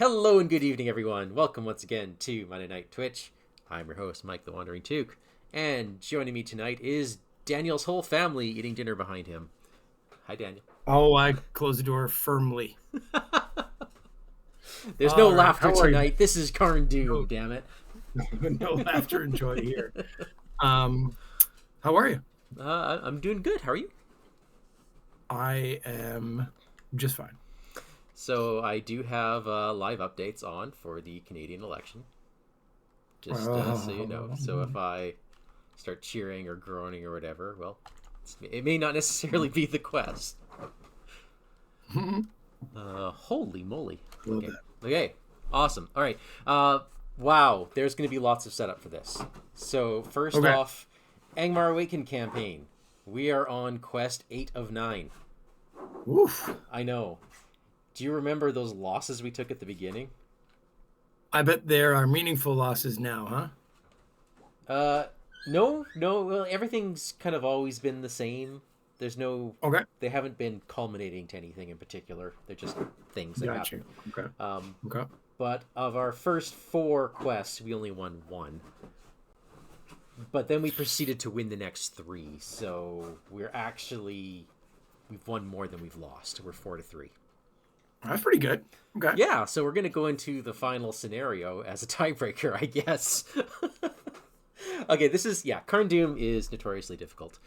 Hello and good evening, everyone. Welcome once again to Monday Night Twitch. I'm your host, Mike the WanderingTook, and joining me tonight is Daniel's whole family eating dinner behind him. Hi, Daniel. Oh, I closed the door firmly. There's no All right, laughter how are you? tonight. This is Carn Dum, No, damn it. no laughter and joy here. How are you? I'm doing good. How are you? I am just fine. So I do have live updates on for the Canadian election. Just so you know. So if I start cheering or groaning or whatever, well, it may not necessarily be the quest. Holy moly. Okay. Okay. Awesome. All right. Wow. There's going to be lots of setup for this. So first off, Angmar Awakened campaign. We are on quest 8 of 9. Oof. I know. Do you remember those losses we took at the beginning? I bet there are meaningful losses now, huh? No. Well, everything's kind of always been the same. There's no. Okay. They haven't been culminating to anything in particular. They're just things that happen. Okay. Okay. But of our first 4 quests, we only won 1. But then we proceeded to win the next 3. So we've won more than we've lost. We're 4-3. That's pretty good. Okay. Yeah, so we're going to go into the final scenario as a tiebreaker, I guess. Okay, Carn Dum is notoriously difficult.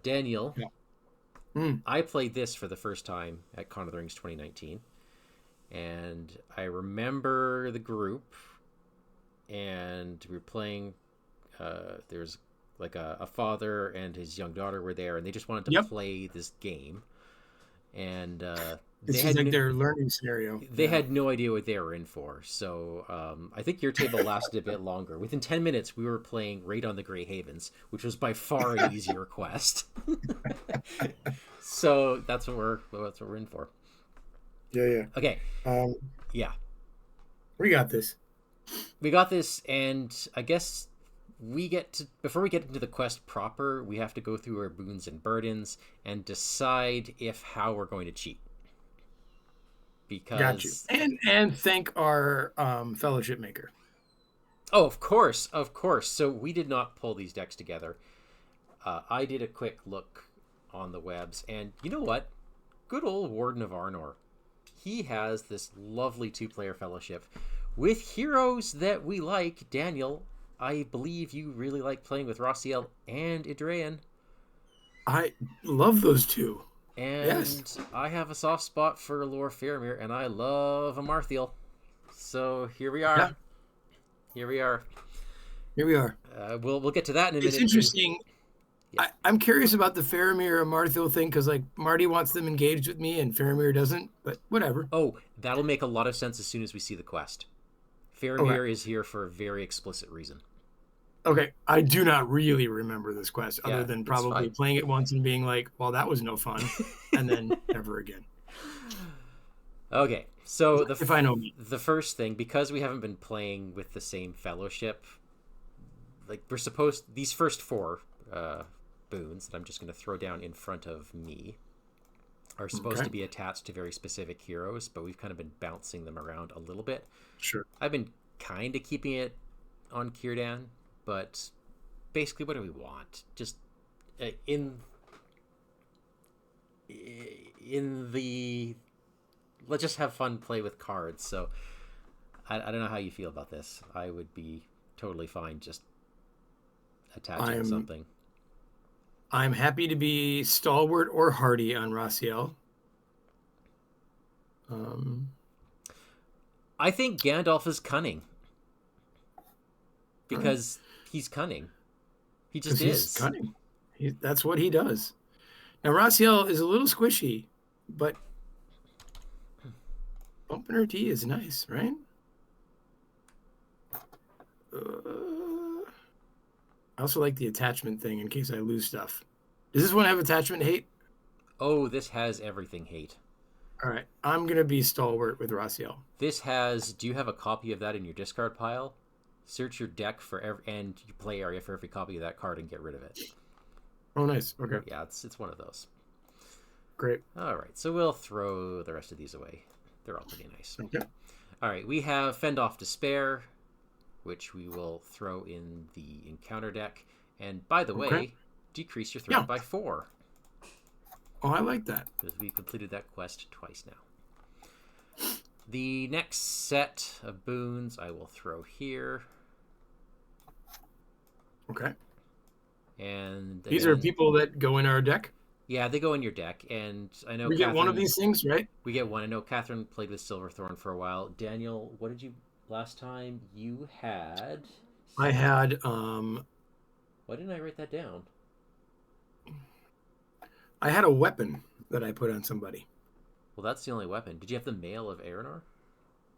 Daniel, I played this for the first time at Con of the Rings 2019, and I remember the group, and we were playing, there's like a father and his young daughter were there, and they just wanted to play this game, and this is like their learning scenario. They had no idea what they were in for. So I think your table lasted a bit longer. Within 10 minutes, we were playing Raid on the Grey Havens, which was by far an easier quest. So that's what we're in for. Yeah. Okay. Yeah. We got this. We got this, and I guess before we get into the quest proper, we have to go through our boons and burdens and decide how we're going to cheat. Because... Got you. And thank our fellowship maker. Oh, of course. So we did not pull these decks together. I did a quick look on the webs, and you know what? Good old Warden of Arnor. He has this lovely 2-player fellowship with heroes that we like. Daniel, I believe you really like playing with Rossiel and Idraean. I love those two. And yes. I have a soft spot for Lord Faramir, and I love Amarthiel. So here we are. Yeah. Here we are. We'll get to that in a minute. It's interesting. Yeah. I'm curious about the Faramir Amarthiel thing, because like Marty wants them engaged with me and Faramir doesn't, but whatever. Oh, that'll make a lot of sense as soon as we see the quest. Faramir is here for a very explicit reason. Okay, I do not really remember this quest other than probably playing it once and being like, well, that was no fun, and then never again. Okay, so if I know me. The first thing, because we haven't been playing with the same fellowship, like these first 4 boons that I'm just going to throw down in front of me are supposed to be attached to very specific heroes, but we've kind of been bouncing them around a little bit. Sure. I've been kind of keeping it on Círdan, but basically, what do we want? Just in the let's just have fun, play with cards. So I don't know how you feel about this. I would be totally fine just attaching something. I'm happy to be stalwart or hardy on Rossiel. I think Gandalf is cunning because he's cunning. He just is. He's cunning. That's what he does. Now, Rossiel is a little squishy, but bumping her tea is nice, right? I also like the attachment thing in case I lose stuff. Does this one have attachment hate? Oh, this has everything hate. All right. I'm going to be stalwart with Rossiel. Do you have a copy of that in your discard pile? Search your deck and your play area for every copy of that card and get rid of it. Oh, nice. Okay. Yeah, it's one of those. Great. All right, so we'll throw the rest of these away. They're all pretty nice. Okay. All right, we have Fend Off Despair, which we will throw in the encounter deck. And by the way, decrease your threat by 4. Oh, I like that. Because we completed that quest twice now. The next set of boons I will throw here. Okay. And these are people that go in our deck? Yeah, they go in your deck. And I know we get one of these things, right? We get one. I know Catherine played with Silverthorn for a while. Daniel, what did you last time? You had... I had... Why didn't I write that down? I had a weapon that I put on somebody. Well, that's the only weapon. Did you have the Mail of Arnor?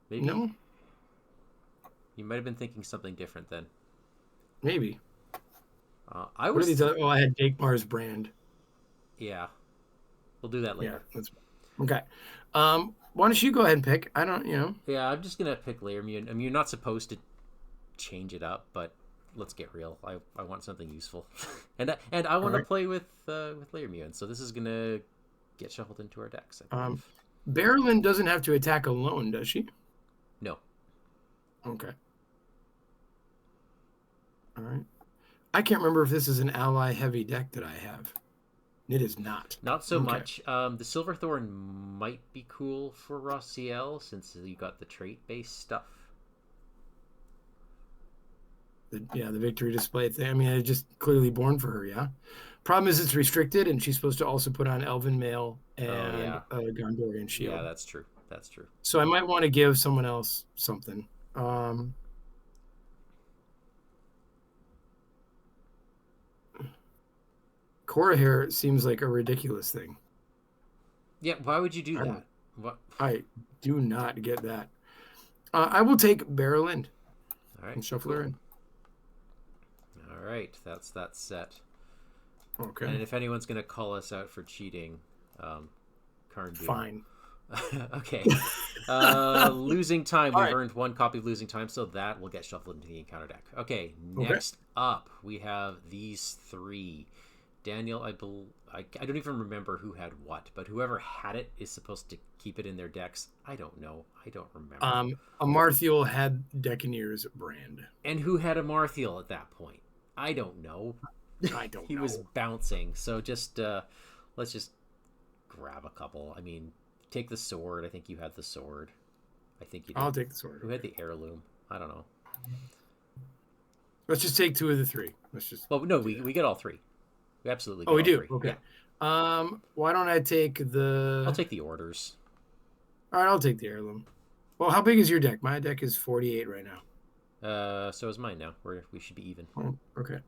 Maybe? No. You might have been thinking something different then. Maybe. I was... What are these other... Oh, I had Angmar's brand. Yeah. We'll do that later. Yeah, okay. Why don't you go ahead and pick? I don't, Yeah, I'm just going to pick Layer Immune. I mean, you're not supposed to change it up, but let's get real. I want something useful. and I want to play with Layer Immune, so this is going to get shuffled into our decks. Barrelin doesn't have to attack alone, does she? No. Okay. All right. I can't remember if this is an ally-heavy deck that I have. It is not. Not so much. The Silverthorn might be cool for Rossiel since you got the trait-based stuff. The victory display thing. I mean, it's just clearly born for her, yeah? Problem is it's restricted, and she's supposed to also put on Elven Mail and a Gondorian Shield. Yeah, that's true. That's true. So I might want to give someone else something. Cora hair seems like a ridiculous thing. Yeah, why would you do that? What? I do not get that. I will take Barrelin. All right. And shuffle her in. All right, that's that set. Okay. And if anyone's going to call us out for cheating, Carn Dum. Fine. Okay. Losing time. We've earned 1 copy of Losing Time, so that will get shuffled into the encounter deck. Okay, next up, we have these 3. Daniel, I don't even remember who had what, but whoever had it is supposed to keep it in their decks. I don't know. I don't remember. Amarthiel had Decanire's brand. And who had Amarthiel at that point? I don't know. He was bouncing. So just let's just grab a couple. I mean, take the sword. I think you had the sword. I think you did. I'll take the sword. Who had the heirloom? I don't know. Let's just take 2 of the 3. Let's just. Well, no, we get all 3. We absolutely get all 3. do. Okay. Yeah. Why don't I take the... I'll take the orders. All right, I'll take the heirloom. Well, how big is your deck? My deck is 48 right now. So is mine now. We should be even. Oh, okay.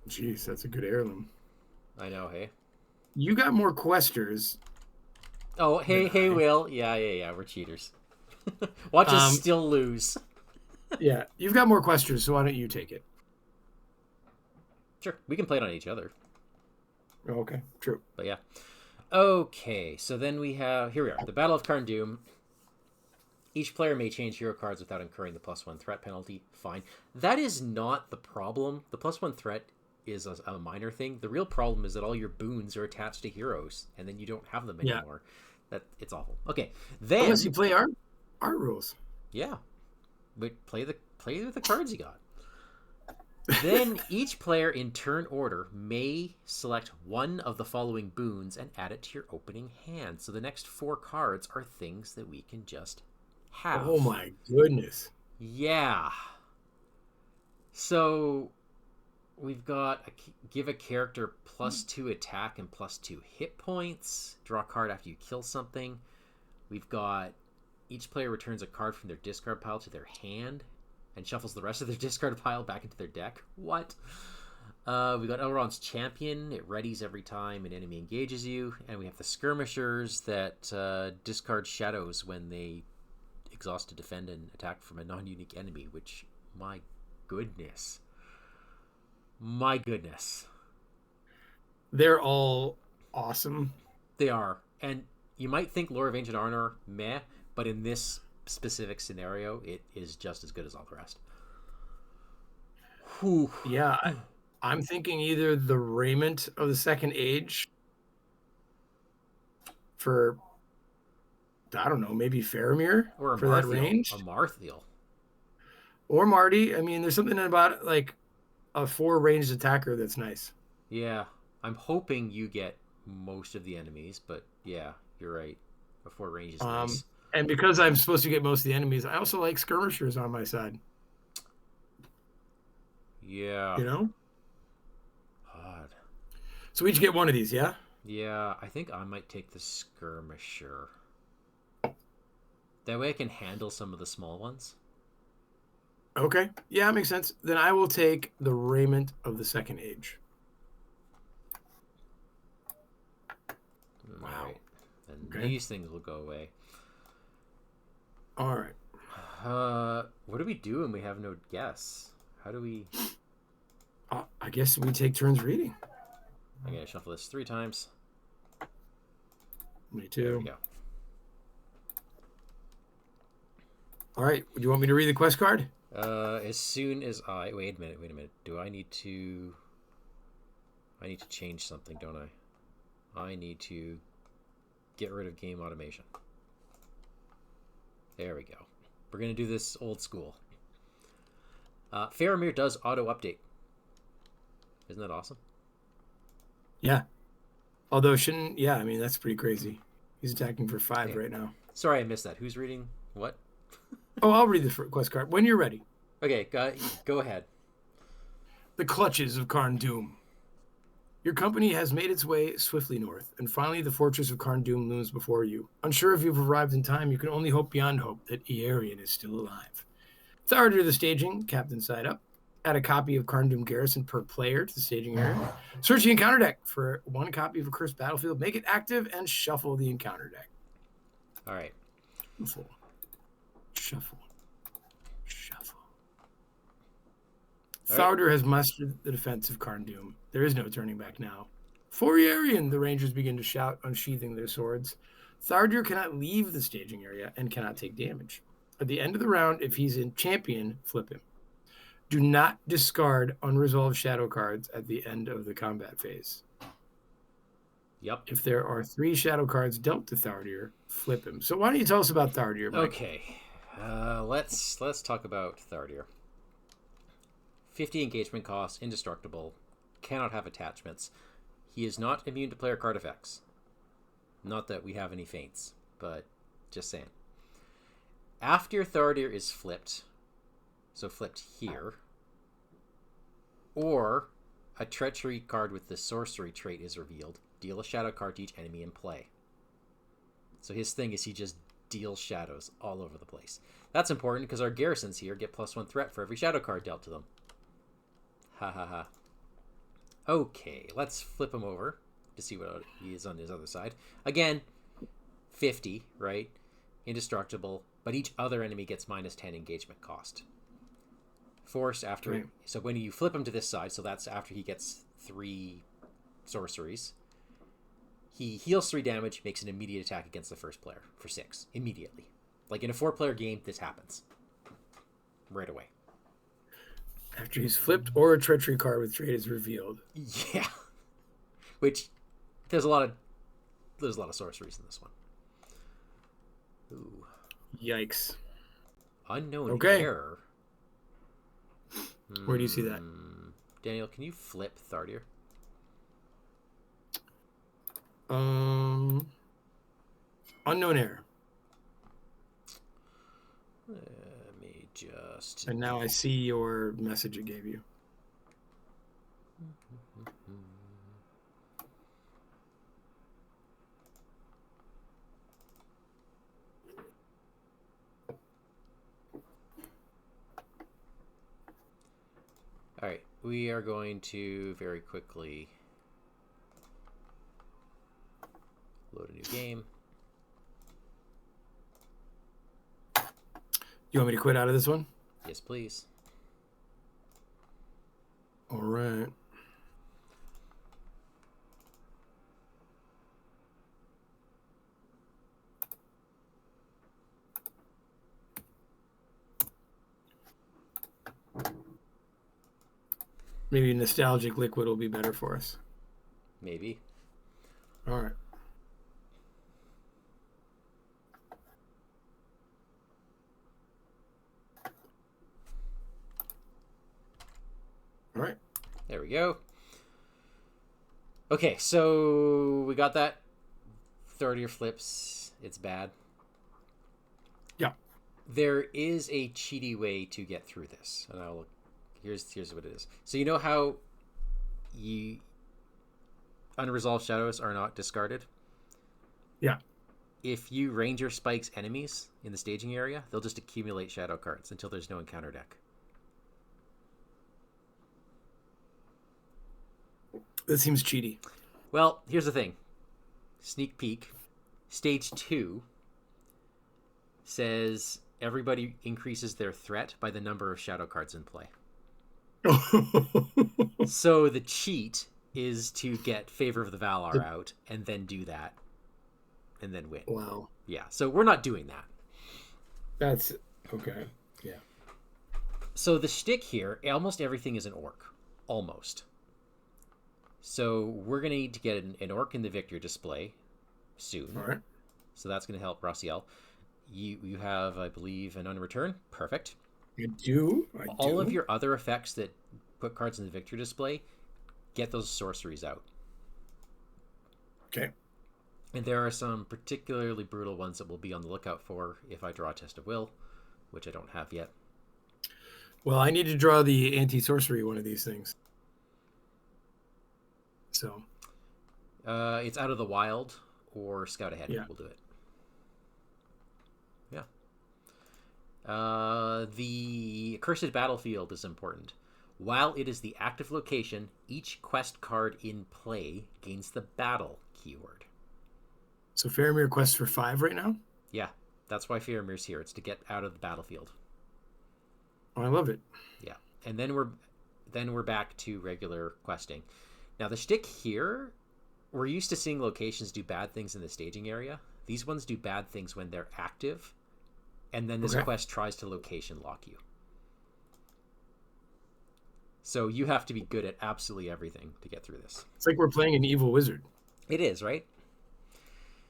Jeez, that's a good heirloom. I know, hey? You got more questers. Oh, hey, Will. Yeah, we're cheaters. Watch us still lose. Yeah, you've got more questers, so why don't you take it? Sure, we can play it on each other. Oh, okay, true. But yeah. Okay, so then we have... Here we are. The Battle of Carn Dum. Each player may change hero cards without incurring the +1 threat penalty. Fine. That is not the problem. The +1 threat is a minor thing. The real problem is that all your boons are attached to heroes, and then you don't have them anymore. It's awful. Okay, then... Unless you play our rules. Yeah. But play with the cards you got. Then each player in turn order may select one of the following boons and add it to your opening hand. So the next 4 cards are things that we can just have. Oh my goodness. Yeah. So we've got give a character +2 attack and +2 hit points. Draw a card after you kill something. We've got each player returns a card from their discard pile to their hand and shuffles the rest of their discard pile back into their deck. What? We got Elrond's Champion. It readies every time an enemy engages you. And we have the Skirmishers that discard shadows when they exhaust to defend an attack from a non-unique enemy, which, my goodness. My goodness. They're all awesome. They are. And you might think Lore of Ancient Arnor, meh, but in this specific scenario, it is just as good as all the rest. Whew. Yeah, I'm thinking either the Raiment of the Second Age for I don't know, maybe Faramir or for that range. A Marthiel. Or Marty. I mean, there's something about like a 4 ranged attacker that's nice. Yeah. I'm hoping you get most of the enemies, but yeah, you're right. A 4 range is nice. And because I'm supposed to get most of the enemies, I also like skirmishers on my side. Yeah. You know? Odd. So we each get one of these, yeah? Yeah, I think I might take the skirmisher. That way I can handle some of the small ones. Okay. Yeah, that makes sense. Then I will take the raiment of the second age. Wow. All right. And these things will go away. All right. What do we do when we have no guess? How do we... I guess we take turns reading. I'm going to shuffle this 3 times. Me too. There we go. All right. Do you want me to read the quest card? As soon as I... Wait a minute. Do I need to... I need to change something, don't I? I need to get rid of game automation. There we go. We're going to do this old school. Faramir does auto-update. Isn't that awesome? Yeah. Although shouldn't... Yeah, I mean, that's pretty crazy. He's attacking for 5 right now. Sorry, I missed that. Who's reading what? Oh, I'll read the quest card when you're ready. Okay, go ahead. The clutches of Carn Dum. Your company has made its way swiftly north, and finally the fortress of Carn Dum looms before you. Unsure if you've arrived in time, you can only hope beyond hope that Iarian is still alive. Thardir the staging, captain side up. Add a copy of Carn Dum Garrison per player to the staging area. Search the encounter deck for 1 copy of a cursed battlefield. Make it active and shuffle the encounter deck. All right. Shuffle. Thardir has mustered the defense of Carn Dum. There is no turning back now. For Iarian, the rangers begin to shout, unsheathing their swords. Thardir cannot leave the staging area and cannot take damage. At the end of the round, if he's in champion, flip him. Do not discard unresolved shadow cards at the end of the combat phase. Yep. If there are 3 shadow cards dealt to Thardir, flip him. So why don't you tell us about Thardir, Mike? Okay. Let's talk about Thardir. 50 engagement cost, indestructible, cannot have attachments. He is not immune to player card effects. Not that we have any feints, but just saying. After Thardir is flipped, so flipped here, or a treachery card with the sorcery trait is revealed, deal a shadow card to each enemy in play. So his thing is he just deals shadows all over the place. That's important because our garrisons here get +1 threat for every shadow card dealt to them. Ha ha ha. Okay, let's flip him over to see what he is on his other side. Again, 50, right? Indestructible, but each other enemy gets -10 engagement cost. Force after... Right. So when you flip him to this side, so that's after he gets 3 sorceries, he heals 3 damage, makes an immediate attack against the first player for 6, immediately. Like in a 4-player game, this happens. Right away. After he's flipped or a treachery card with trait is revealed. Yeah. Which, there's a lot of sorceries in this one. Ooh. Yikes. Unknown error. Where do you see that? Daniel, can you flip Thardir? Unknown error. Let me just... And now I see your message it gave you. All right, we are going to very quickly load a new game. You want me to quit out of this one? Yes, please. All right. Maybe nostalgic liquid will be better for us. Maybe. All right. There we go. Okay, so we got that. Throw to your flips. It's bad. Yeah. There is a cheaty way to get through this. And here's what it is. So you know how unresolved shadows are not discarded? Yeah. If you ranger spikes enemies in the staging area, they'll just accumulate shadow cards until there's no encounter deck. That seems cheaty. Well, here's the thing. Sneak peek. Stage 2 says everybody increases their threat by the number of shadow cards in play. So the cheat is to get Favor of the Valar out and then do that and then win. Wow. Yeah, so we're not doing that. That's okay. Yeah. So the shtick here, almost everything is an orc. Almost. So we're going to need to get an orc in the victory display soon. All right. So that's going to help Raziel. You have, I believe, an unreturn. Perfect. I do. All of your other effects that put cards in the victory display, get those sorceries out. Okay. And there are some particularly brutal ones that we'll be on the lookout for if I draw a Test of Will, which I don't have yet. Well, I need to draw the anti-sorcery one of these things. So. It's Out of the Wild or Scout Ahead. Yeah. We'll do it. Yeah. The Accursed Battlefield is important. While it is the active location, each quest card in play gains the battle keyword. So Faramir quests for 5 right now? Yeah, that's why Faramir's here. It's to get out of the battlefield. Oh, I love it. Yeah, and then we're back to regular questing. Now the shtick here, we're used to seeing locations do bad things in the staging area. These ones do bad things when they're active, and then this quest tries to location lock you. So you have to be good at absolutely everything to get through this. It's like we're playing an evil wizard. It is, right?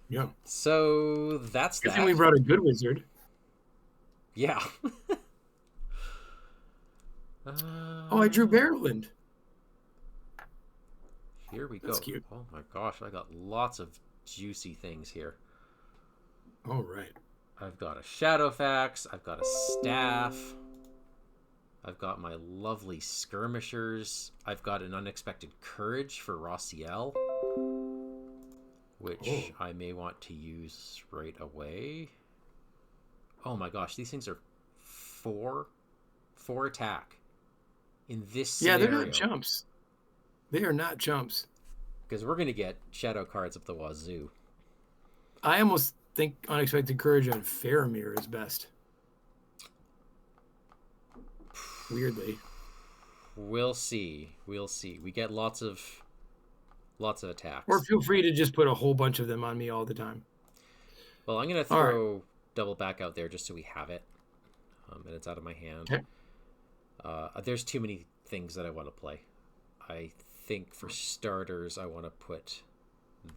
Yeah. So that's that. I think we brought a good wizard. Yeah. I drew Barrowland. Here we go. That's cute. Oh my gosh, I got lots of juicy things here. All right. I've got a Shadowfax. I've got a staff. I've got my lovely skirmishers. I've got an unexpected courage for Raziel, which I may want to use right away. Oh my gosh, these things are four attack in this scenario. Yeah, they're not jumps. They are not jumps. Because we're going to get shadow cards up the wazoo. I almost think unexpected courage on Faramir is best. Weirdly. We'll see. We get lots of attacks. Or feel free to just put a whole bunch of them on me all the time. Well, I'm going to throw double back out there just so we have it. And it's out of my hand. Okay. There's too many things that I want to play. I think for starters, I want to put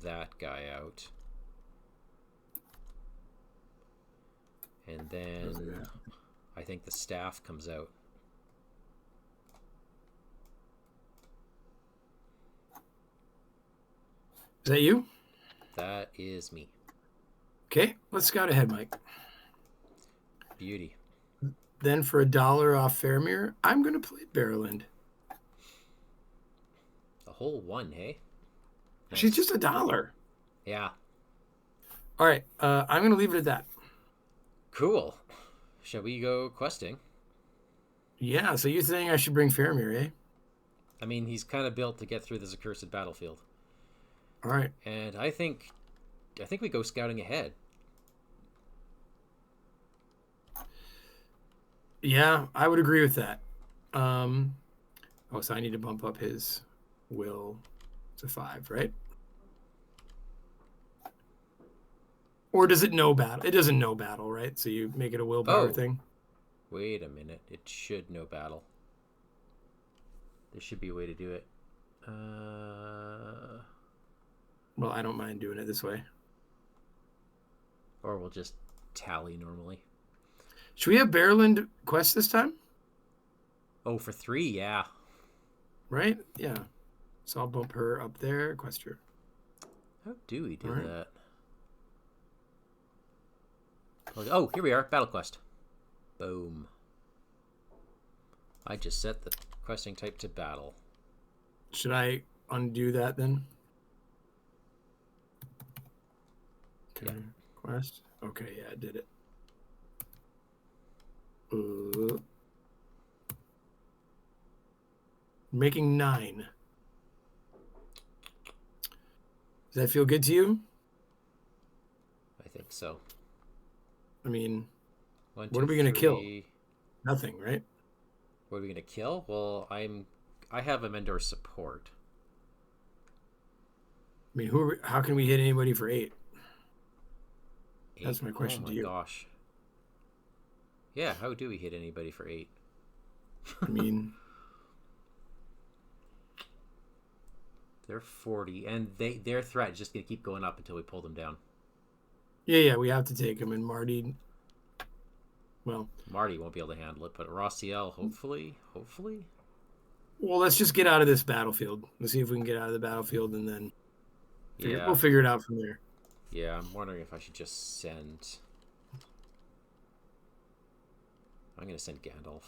that guy out. And then I think the staff comes out. Is that you? That is me. Okay, let's scout ahead, Mike. Beauty. Then for $1 off Faramir, I'm going to play Barrowland. A whole one, hey? Nice. She's just $1. Yeah. All right, I'm going to leave it at that. Cool. Shall we go questing? Yeah, so you're saying I should bring Faramir, eh? I mean, he's kind of built to get through this accursed battlefield. All right. And I think we go scouting ahead. Yeah, I would agree with that. So I need to bump up his will to 5, right? Or does it know battle? It doesn't know battle, right? So you make it a willpower thing. Wait a minute. It should know battle. There should be a way to do it. Well, I don't mind doing it this way. Or we'll just tally normally. Should we have Barrowland quest this time? Oh, for 3, yeah. right? Yeah. So I'll bump her up there. Quest her. How do we do that? Oh, here we are. Battle quest. Boom. I just set the questing type to battle. Should I undo that then? Okay. Yeah. Quest. Okay, yeah, I did it. Making 9. Does that feel good to you? I think so. I mean, 1, 2, what are we going to kill? 3. Nothing, right? What are we going to kill? Well, I have a Mendor support. I mean, how can we hit anybody for 8? That's my question to you. Oh my gosh. Yeah, how do we hit anybody for 8? I mean, they're 40, and their threat is just going to keep going up until we pull them down. Yeah, we have to take them, and Marty won't be able to handle it, but Rossiel, hopefully. Well, let's just get out of this battlefield. Let's see if we can get out of the battlefield, and then we'll figure it out from there. Yeah, I'm wondering if I should just send... I'm going to send Gandalf.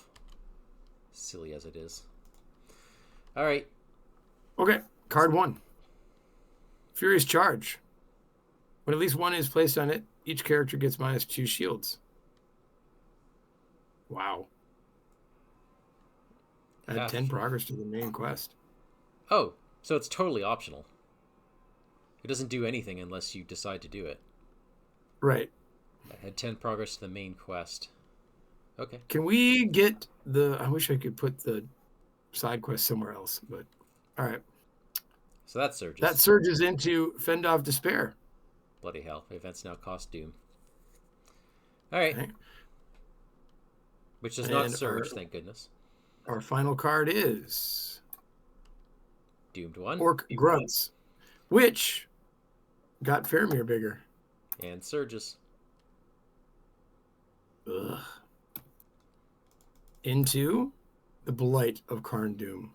Silly as it is. All right. Okay, card 1. Furious Charge. When at least one is placed on it, each character gets -2 shields. Wow. Add 10 progress to the main quest. Oh, so it's totally optional. It doesn't do anything unless you decide to do it. Right. Add 10 progress to the main quest. Okay. Can we get I wish I could put the side quest somewhere else, but all right. So that surges. That surges into Fend Off Despair. Bloody hell. Events now cost Doom. All right. Okay. Which does not surge, thank goodness. Our final card is Doomed 1. Orc Grunts, which got Faramir bigger. And surges. Ugh. Into the Blight of Carn Dum.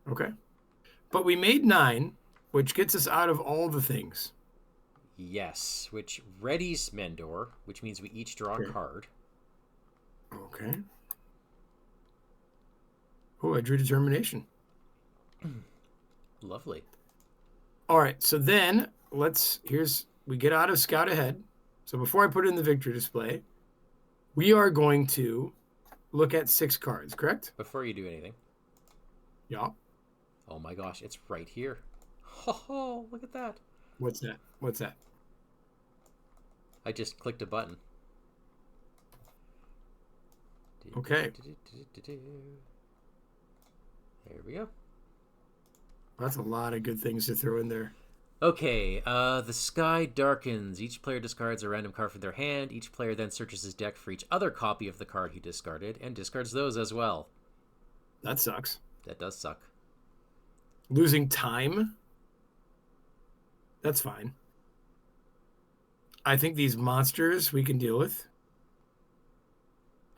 Okay. But we made 9, which gets us out of all the things. Yes, which readies Mendor, which means we each draw a card. Okay. Oh, I drew Determination. Lovely. All right, so then we get out of Scout Ahead. So before I put it in the victory display, we are going to look at 6 cards, correct? Before you do anything. Yeah. Oh my gosh, it's right here. Oh, look at that. What's that? I just clicked a button. Okay. There we go. That's a lot of good things to throw in there. Okay, the sky darkens. Each player discards a random card from their hand. Each player then searches his deck for each other copy of the card he discarded and discards those as well. That sucks. That does suck. Losing time? That's fine. I think these monsters we can deal with.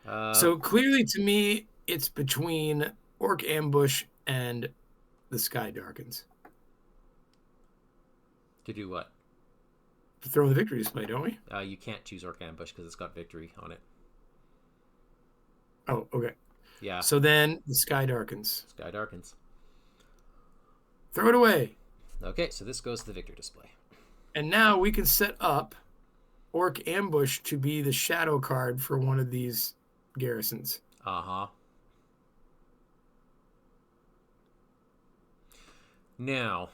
So clearly to me, it's between Orc Ambush and the Sky Darkens. To do what? To throw in the victory display, don't we? You can't choose Orc Ambush because it's got victory on it. Oh, okay. Yeah. So then the Sky Darkens. Sky Darkens. Throw it away. Okay, so this goes to the victory display. And now we can set up Orc Ambush to be the shadow card for one of these garrisons. Uh-huh. Now,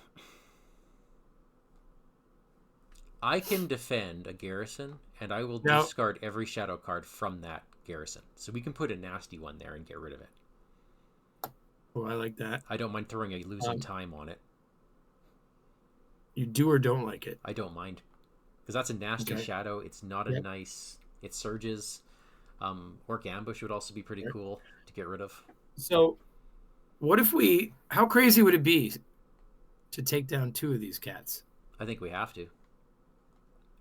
I can defend a garrison, and I will discard every shadow card from that garrison. So we can put a nasty one there and get rid of it. Oh, I like that. I don't mind throwing a losing time on it. You do or don't like it? I don't mind. Because that's a nasty shadow. It's not a nice... It surges. Orc Ambush would also be pretty cool to get rid of. So, what if we... How crazy would it be to take down 2 of these cats? I think we have to.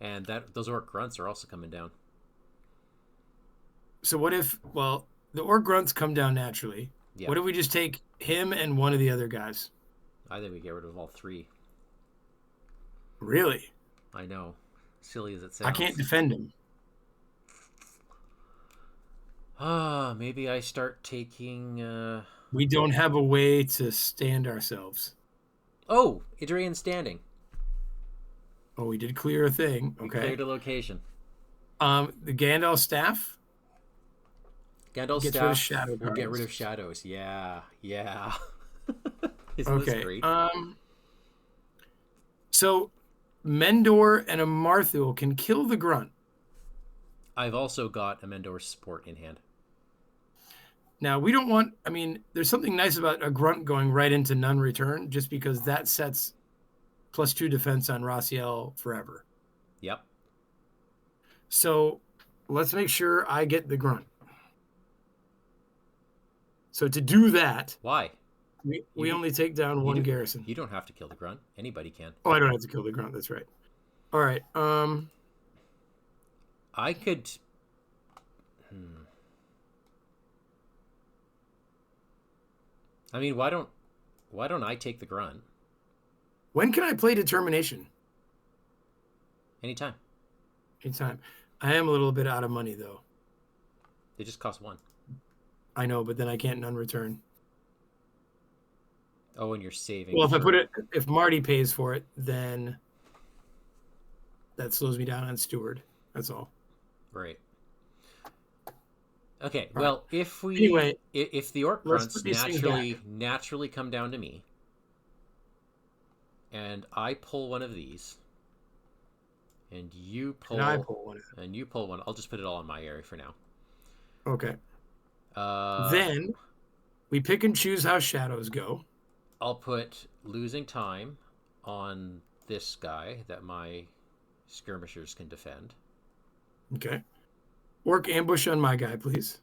And those Orc Grunts are also coming down. So what if... Well, the Orc Grunts come down naturally. Yeah. What if we just take him and one of the other guys? I think we get rid of all three. Really? I know. Silly as it sounds. I can't defend him. Maybe I start taking... We don't have a way to stand ourselves. Oh, Adrian standing. Oh, we did clear a thing. We Okay. cleared a location. The Gandalf staff. Gandalf's Gets staff rid of shadow will get cards. rid of shadows. Yeah. Isn't Okay. this great? So Mendor and a Marthul can kill the grunt. I've also got a Mendor support in hand. Now, we don't want... I mean, there's something nice about a grunt going right into none return, just because that sets +2 defense on Raziel forever. Yep. So let's make sure I get the grunt. So to do that... Why? We only take down one garrison. You don't have to kill the grunt. Anybody can. Oh, I don't have to kill the grunt. That's right. All right. I could... I mean, why don't I take the grunt? When can I play Determination? Anytime. Anytime. I am a little bit out of money, though. They just cost 1. I know, but then I can't none return. Oh, and you're saving. Well, if Marty pays for it, then that slows me down on Steward. That's all. Right. Okay. Well, if the orc grunts naturally come down to me, and I pull one of these, and you pull, and you pull one, I'll just put it all in my area for now. Okay. Then we pick and choose how shadows go. I'll put losing time on this guy that my skirmishers can defend. Okay. Orc ambush on my guy, please.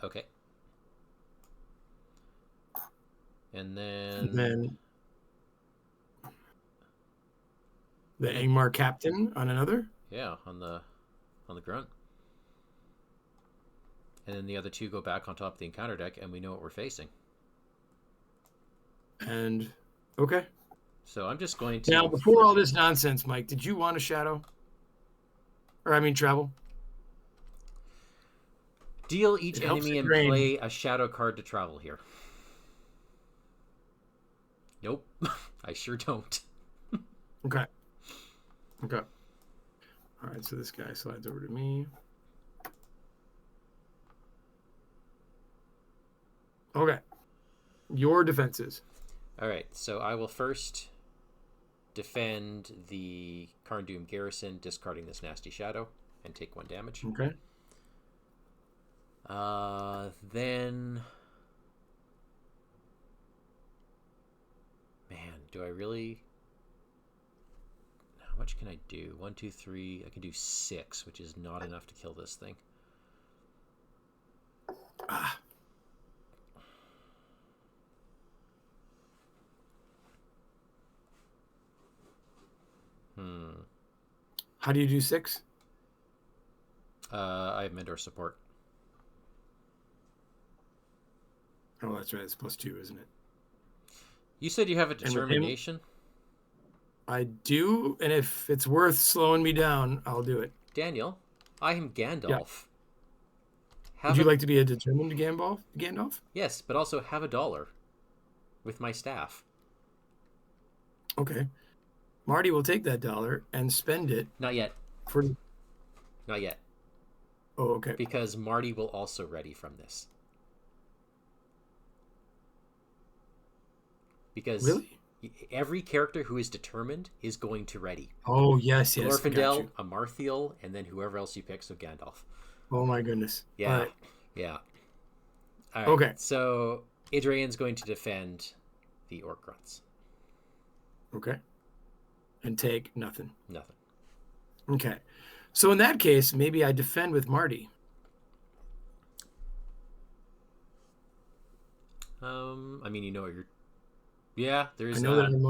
Okay. And then the Angmar captain on another? Yeah, on the grunt. And then the other two go back on top of the encounter deck, and we know what we're facing. And okay. So I'm just going to... Now, before all this nonsense, Mike, did you want a shadow? Or, I mean, travel? Deal each enemy and play a shadow card to travel here. Nope. I sure don't. Okay. Okay. All right, so this guy slides over to me. Okay. Your defenses. All right, so I will first defend the Carn Dum garrison, discarding this nasty shadow, and take 1 damage. Okay. Then... Man, do I really... How much can I do? 1, 2, 3... I can do 6, which is not enough to kill this thing. Ah. How do you do 6? I have Mendor support. Oh, that's right. It's +2, isn't it? You said you have a determination? I do, and if it's worth slowing me down, I'll do it. Daniel, I am Gandalf. Yeah. Would you like to be a determined Gandalf? Yes, but also have $1 with my staff. Okay. Marty will take that $1 and spend it. Not yet. Not yet. Oh, okay. Because Marty will also ready from this. Because really? Every character who is determined is going to ready. Oh, yes. Glorfindel, a Marthiel, and then whoever else you pick, so Gandalf. Oh, my goodness. Yeah. All right. Yeah. All right. Okay. So Adrian's going to defend the orc grunts. Okay. And take nothing. Nothing. Okay. So in that case, maybe I defend with Marty. I mean, you know what you're... Yeah, there's I know that I'm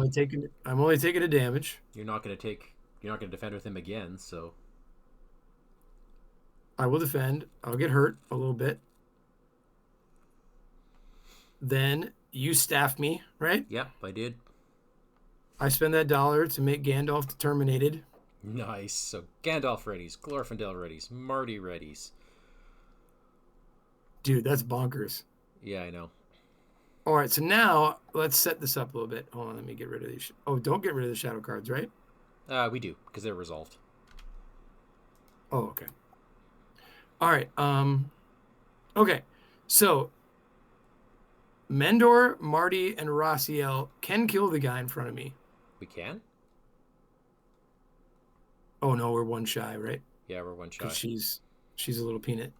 only taking a damage. You're not going to defend with him again, so... I will defend. I'll get hurt a little bit. Then you staff me, right? Yep, I did. I spend that $1 to make Gandalf determinated. Nice. So Gandalf readies, Glorfindel readies, Marty readies. Dude, that's bonkers. Yeah, I know. All right, so now let's set this up a little bit. Hold on, let me get rid of these. Oh, don't get rid of the shadow cards, right? We do, because they're resolved. Oh, okay. All right. Okay. So Mendor, Marty, and Raziel can kill the guy in front of me. We can? Oh no, we're one shy, right? Yeah, we're one shy. She's a little peanut.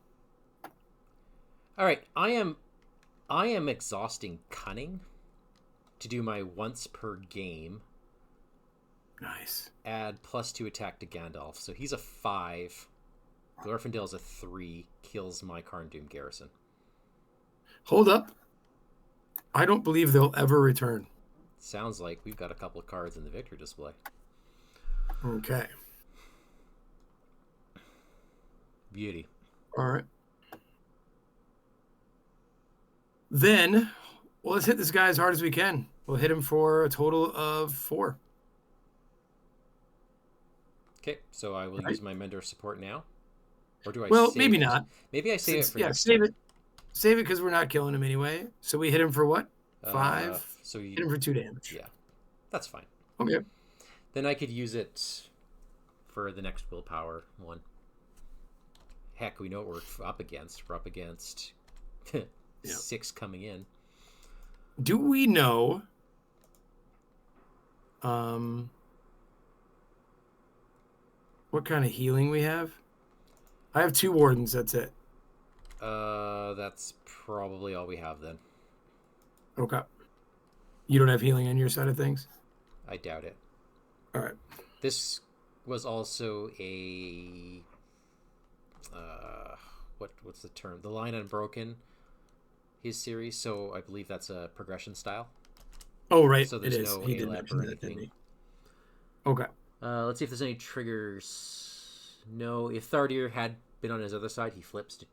All right, I am exhausting cunning to do my once per game. Nice. Add +2 attack to Gandalf. So he's a 5. Glorfindel's a 3. Kills my Carn Dum garrison. Hold up. I don't believe they'll ever return. Sounds like we've got a couple of cards in the victory display. Okay. Beauty. All right. Then, well, let's hit this guy as hard as we can. We'll hit him for a total of 4. Okay, so I will use my Mendor support now. Or do I Well, save maybe it? not. Maybe I save it for next save time. it. Save it because we're not killing him anyway. So we hit him for what? 5? So you hit him for 2 damage. Yeah, that's fine. Okay. Then I could use it for the next willpower one. Heck, we know what we're up against. We're up against 6 coming in. Do we know what kind of healing we have? I have 2 wardens, that's it. That's probably all we have then. Okay. You don't have healing on your side of things? I doubt it. All right. This was also a what's the term? The Line Unbroken, his series. So I believe that's a progression style. Oh right, so there's it is. no He did ALEP mention or that, anything. didn't he? Okay. Let's see if there's any triggers. No, if Thardir had been on his other side, he flips.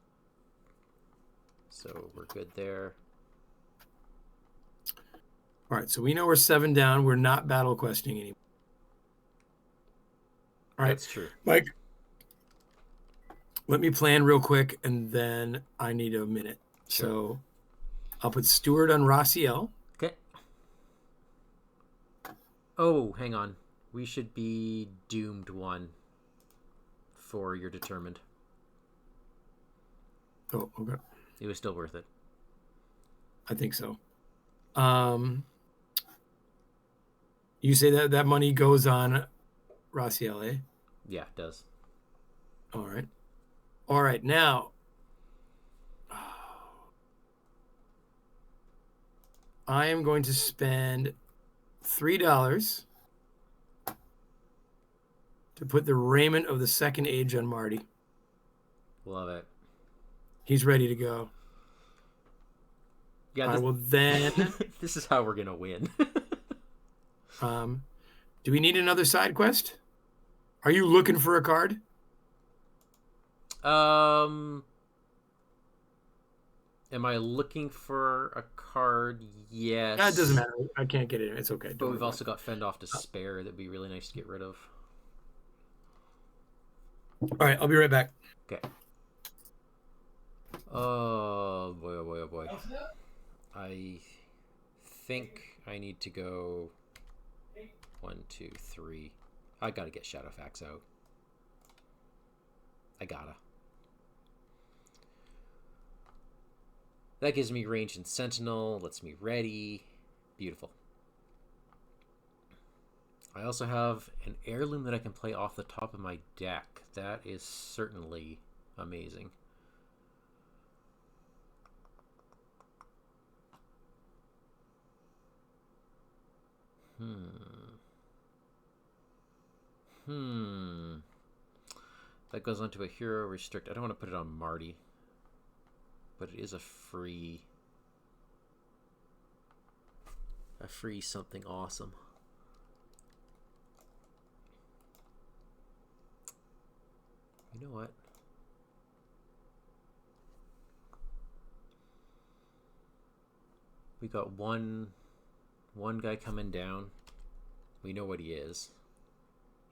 So we're good there. All right, so we know we're 7 down. We're not battle questing anymore. All right. That's true. Mike, let me plan real quick, and then I need a minute. Sure. So I'll put Steward on Raziel. Okay. Oh, hang on. We should be doomed 1 for your determined. Oh, okay. It was still worth it. I think so. You say that money goes on Raziel, eh? Yeah, it does. All right. All right, now I am going to spend $3 to put the Raiment of the Second Age on Marty. Love it. He's ready to go. Yeah, I will then. This is how we're gonna win. Do we need another side quest? Are you looking for a card? Am I looking for a card? Yes. That doesn't matter. I can't get it. It's okay. But we've also got Fend Off Despair that'd be really nice to get rid of. All right, I'll be right back. Okay. Oh boy, oh boy, oh boy. I think I need to go 1, 2, 3. I gotta get Shadowfax out. I gotta. That gives me range and Sentinel, lets me ready. Beautiful. I also have an heirloom that I can play off the top of my deck. That is certainly amazing. That goes onto a hero restrict. I don't want to put it on Marty, but it is a free something awesome. You know what? We got one guy coming down. We know what he is.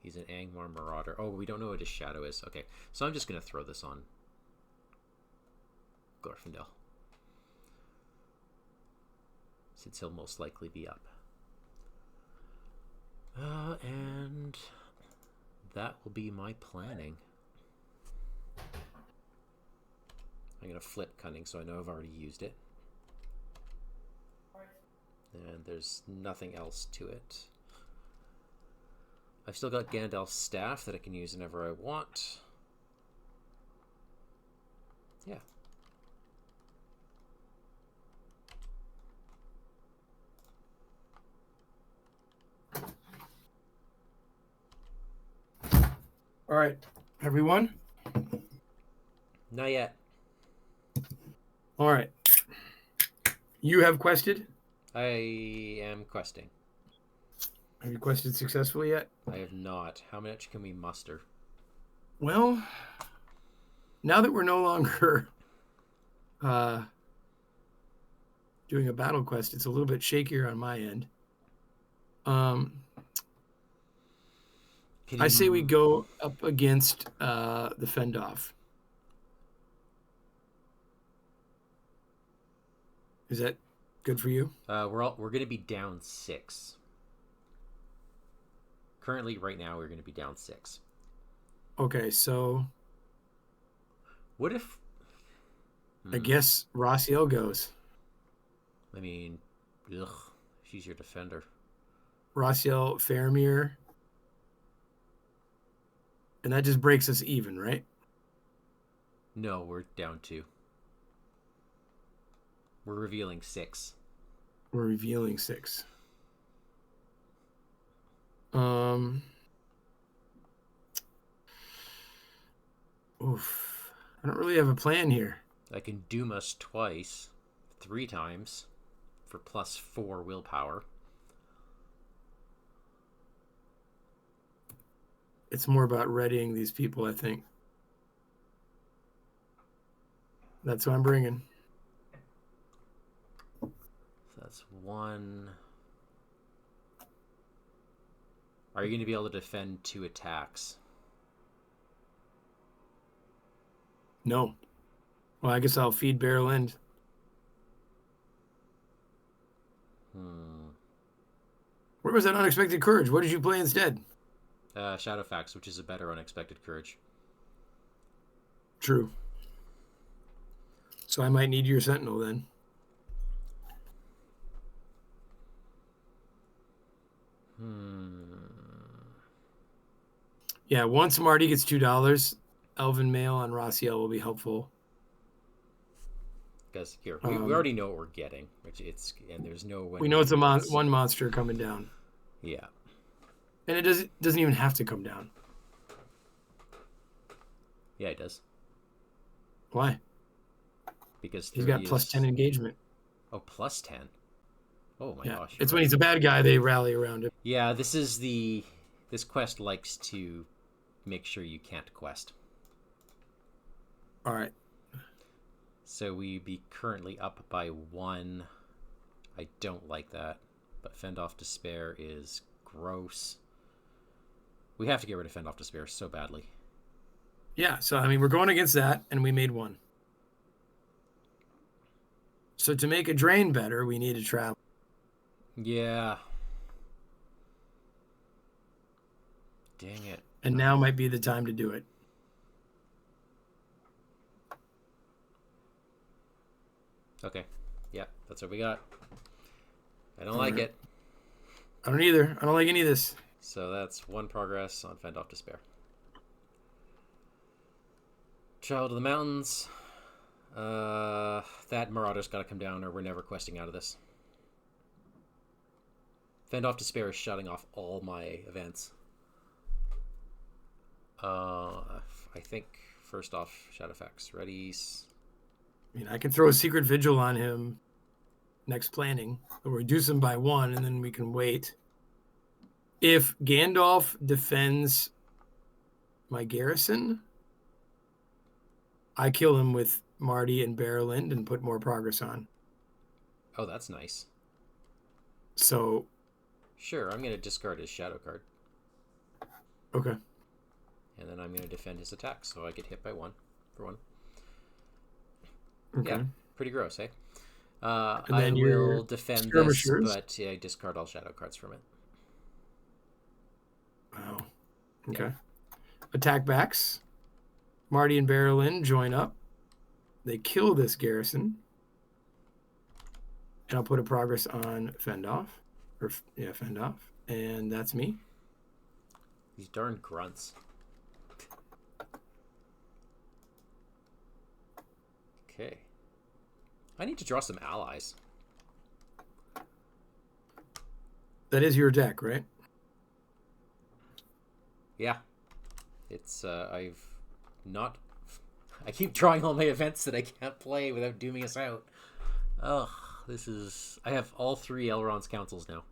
He's an Angmar Marauder. Oh, we don't know what his shadow is. Okay, so I'm just going to throw this on Glorfindel, since he'll most likely be up. And that will be my planning. I'm going to flip Cunning so I know I've already used it. And there's nothing else to it. I've still got Gandalf's staff that I can use whenever I want. Yeah. All right, everyone? Not yet. All right. You have quested? I am questing. Have you quested successfully yet? I have not. How much can we muster? Well, now that we're no longer doing a battle quest, it's a little bit shakier on my end. I say we go up against the fend-off. Is that good for you? We're going to be down 6. Currently, right now, we're going to be down 6. Okay, so what if? I guess Raziel goes. I mean, ugh, she's your defender. Raziel, Faramir, and that just breaks us even, right? No, we're down 2. We're revealing 6. We're revealing 6. Oof. I don't really have a plan here. I can doom us twice, 3 times, for +4 willpower. It's more about readying these people, I think. That's what I'm bringing. So that's 1. Are you going to be able to defend 2 attacks? No. Well, I guess I'll feed Barrel End. Where was that unexpected courage? What did you play instead? Shadowfax, which is a better unexpected courage. True. So I might need your Sentinel then. Yeah, once Marty gets $2, Elven Mail on Raziel will be helpful. Because here, we already know what we're getting, and there's no. We know it's a one monster coming down. Yeah. And it doesn't even have to come down. Yeah, it does. Why? Because he's got +10 engagement. Oh, +10. Oh my gosh. It's when he's a bad guy they rally around him. Yeah, this quest likes to make sure you can't quest. All right. So we be currently up by 1. I don't like that, but Fend Off Despair is gross. We have to get rid of Fend Off Despair so badly. Yeah, so I mean we're going against that, and we made 1. So to make a drain better, we need to travel. Yeah. Dang it. And now might be the time to do it. Okay. Yeah, that's what we got. I don't like it. I don't either. I don't like any of this. So that's 1 progress on Fend Off Despair. Child of the Mountains. That Marauder's got to come down or we're never questing out of this. Fend Off Despair is shutting off all my events. I think first off, Shadowfax. Ready? I mean, I can throw a Secret Vigil on him next planning. We'll reduce him by 1, and then we can wait. If Gandalf defends my garrison, I kill him with Marty and Barrel End and put more progress on. Oh, that's nice. So. Sure, I'm going to discard his shadow card. Okay. And then I'm going to defend his attack, so I get hit by 1 for 1. Okay. Yeah, pretty gross, eh? And then I will defend this, but I discard all shadow cards from it. Wow. Okay. Yeah. Attack backs. Marty and Barrelin join up. They kill this garrison. And I'll put a progress on fend off. Fend off. And that's me. These darn grunts. Okay. I need to draw some allies. That is your deck, right? Yeah. It's, I keep drawing all my events that I can't play without dooming us out. Ugh, I have all 3 Elrond's councils now.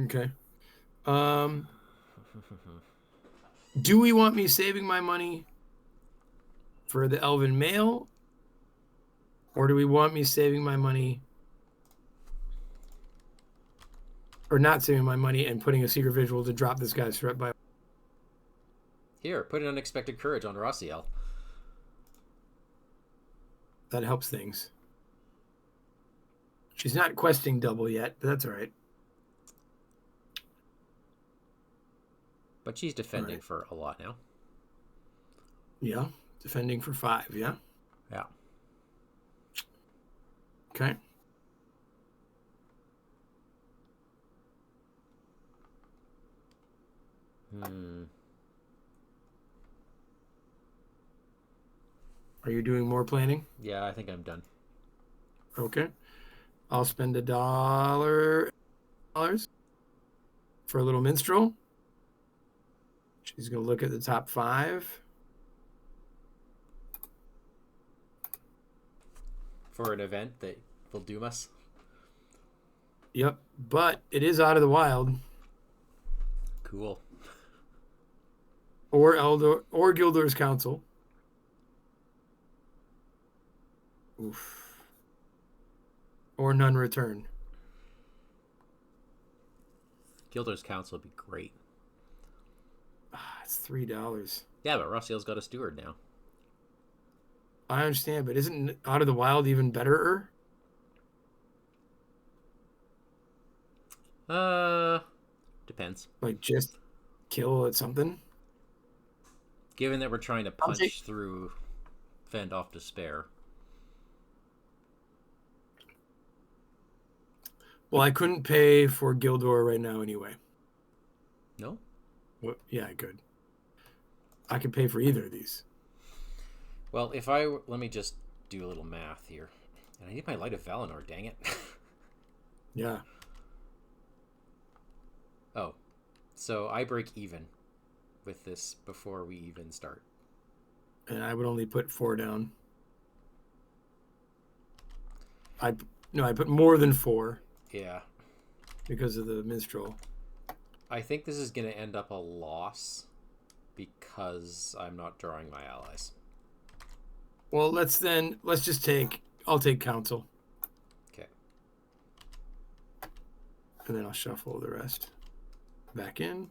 Okay. Do we want me saving my money for the Elven Mail? Or do we want me saving my money, or not saving my money and putting a secret visual to drop this guy's threat by? Here, put an unexpected courage on Rossiel. That helps things. She's not questing double yet, but that's all right. But she's defending for a lot now. Yeah, defending for 5, yeah? Yeah. Okay. Are you doing more planning? Yeah, I think I'm done. Okay. I'll spend $1 for a little minstrel. She's going to look at the top 5. For an event that will doom us? Yep. But it is out of the wild. Cool. Or Gildor's Council. Oof. Or none return. Gildor's Council would be great. It's $3. Yeah, but Rossiel's got a steward now. I understand, but isn't Out of the Wild even better? Depends. Like, just kill at something? Given that we're trying to punch through fend off despair. Well, I couldn't pay for Gildor right now anyway. No? Well, yeah, I could. I could pay for either of these. Well, let me just do a little math here. And I need my Light of Valinor, dang it. Yeah. Oh, so I break even with this before we even start. And I would only put 4 down. I put more than 4. Yeah. Because of the minstrel. I think this is going to end up a loss because I'm not drawing my allies. Well, I'll take council. Okay. And then I'll shuffle the rest back in.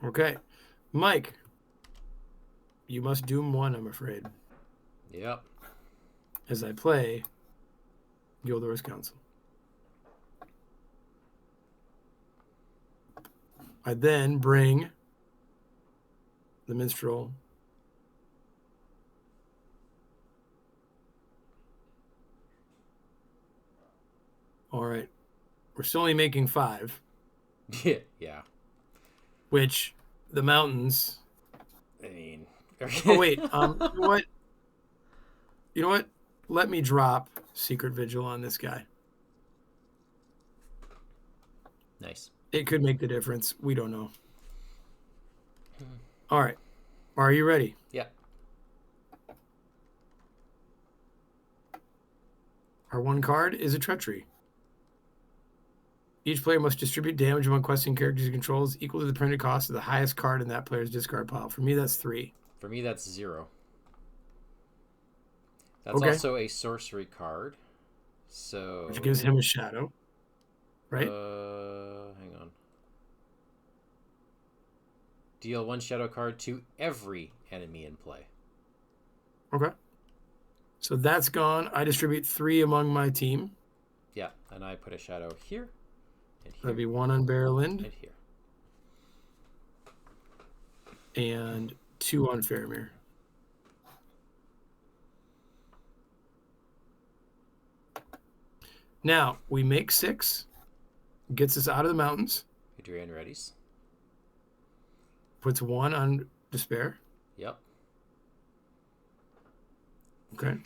Okay. Mike, you must doom 1, I'm afraid. Yep. As I play Gildor's Council. I then bring the minstrel all right. We're still only making 5. Yeah. Which the mountains. I mean. Oh wait. You know what? Let me drop Secret Vigil on this guy. Nice. It could make the difference. We don't know. All right. Are you ready? Yeah. Our 1 card is a treachery. Each player must distribute damage among questing characters he controls equal to the printed cost of the highest card in that player's discard pile. For me, that's 3. For me, that's 0. That's also a sorcery card. So which gives him a shadow, right? Hang on. Deal 1 shadow card to every enemy in play. Okay. So that's gone. I distribute 3 among my team. Yeah, and I put a shadow here, and here. That'd be 1 on Barrowland. And here. And 2 on Faramir. Now, we make 6. Gets us out of the mountains. Adrian readies. Puts 1 on Despair. Yep. Okay.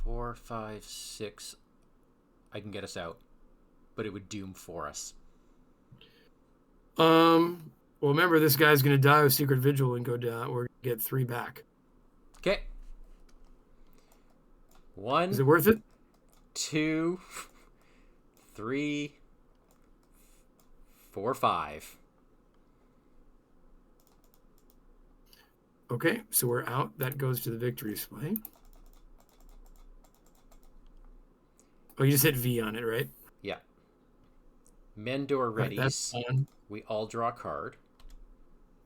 4, 5, 6. I can get us out, but it would doom for us. Well, remember, this guy's going to die with Secret Vigil and go down. We're going to get 3 back. Okay. 1. Is it worth it? 2, 3, 4, 5. Okay, so we're out. That goes to the victory display. Oh, you just hit V on it, right? Yeah. Mendor readies. That's fine. We all draw a card.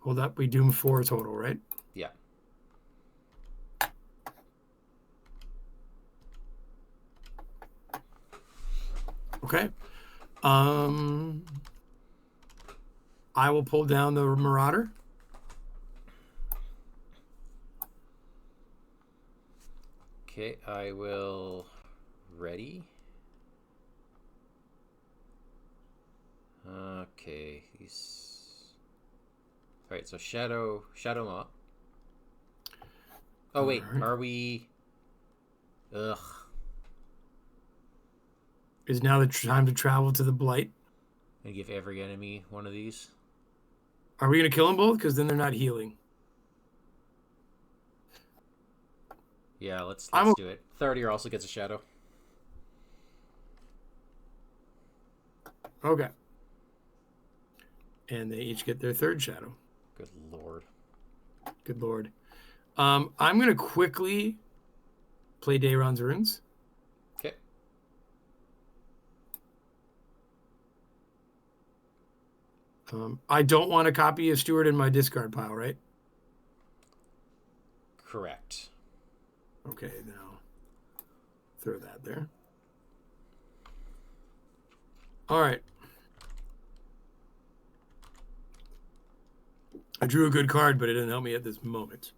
Hold up. We doom 4 total, right? Yeah. Okay. I will pull down the Marauder. Okay, I will ready. Okay, these. All right, so shadow Maw. Oh wait, right. Are we? Ugh. Is now the time to travel to the Blight? And give every enemy one of these. Are we going to kill them both? Because then they're not healing. Yeah, let's do it. Third also gets a shadow. Okay. And they each get their 3rd shadow. Good lord. Good lord. I'm going to quickly play Dayron's Runes. Okay. I don't want a copy of Steward in my discard pile, right? Correct. Okay, now throw that there. All right. I drew a good card, but it didn't help me at this moment.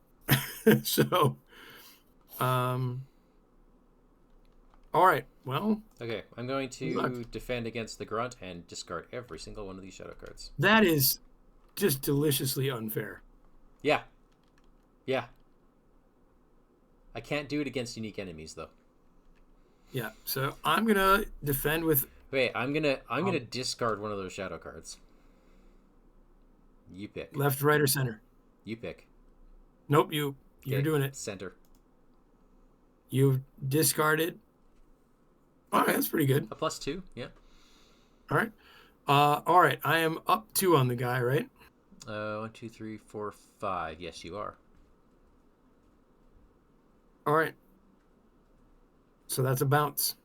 So, all right. Well. Okay, I'm going to defend against the Grunt and discard every single one of these shadow cards. That is just deliciously unfair. Yeah. Yeah. I can't do it against unique enemies though. Yeah, so I'm gonna defend with. Wait, I'm gonna discard one of those shadow cards. You pick. Left, right, or center? You pick. Nope, you're doing it. Center. You've discarded. All right, that's pretty good. A +2, yeah. All right. All right, I am up 2 on the guy, right? 1, 2, 3, 4, 5. Yes, you are. All right. So that's a bounce.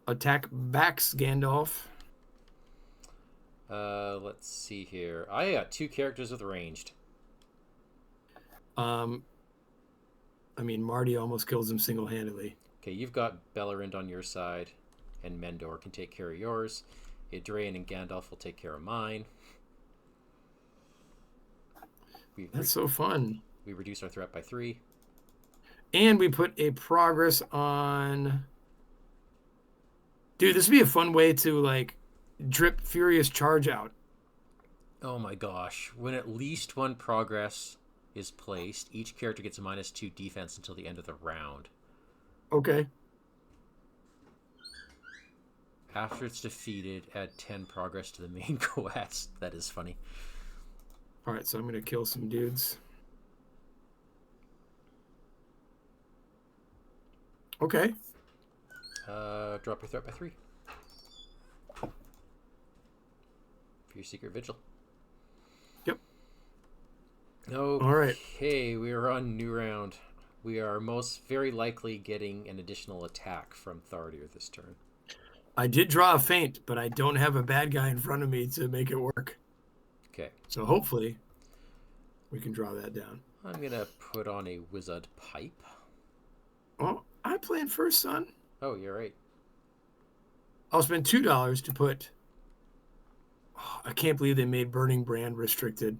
Attack backs Gandalf. Let's see here. I got 2 characters with ranged. I mean, Marty almost kills him single-handedly. Okay, you've got Belerind on your side, and Mendor can take care of yours. Idrain and Gandalf will take care of mine. That's so fun. We reduce our threat by 3. And we put a progress on... Dude, this would be a fun way to, like, drip Furious Charge out. Oh my gosh. When at least 1 progress is placed, each character gets a -2 defense until the end of the round. Okay. After it's defeated, add 10 progress to the main quest. That is funny. All right, so I'm going to kill some dudes. Okay. Drop your threat by 3. For your Secret Vigil. Yep. Okay, all right. Okay, we are on new round. We are most very likely getting an additional attack from Thardir this turn. I did draw a feint, but I don't have a bad guy in front of me to make it work. Okay. So hopefully we can draw that down. I'm going to put on a Wizard Pipe. Oh, I planned first, son. Oh, you're right. I'll spend $2 to put... Oh, I can't believe they made Burning Brand restricted.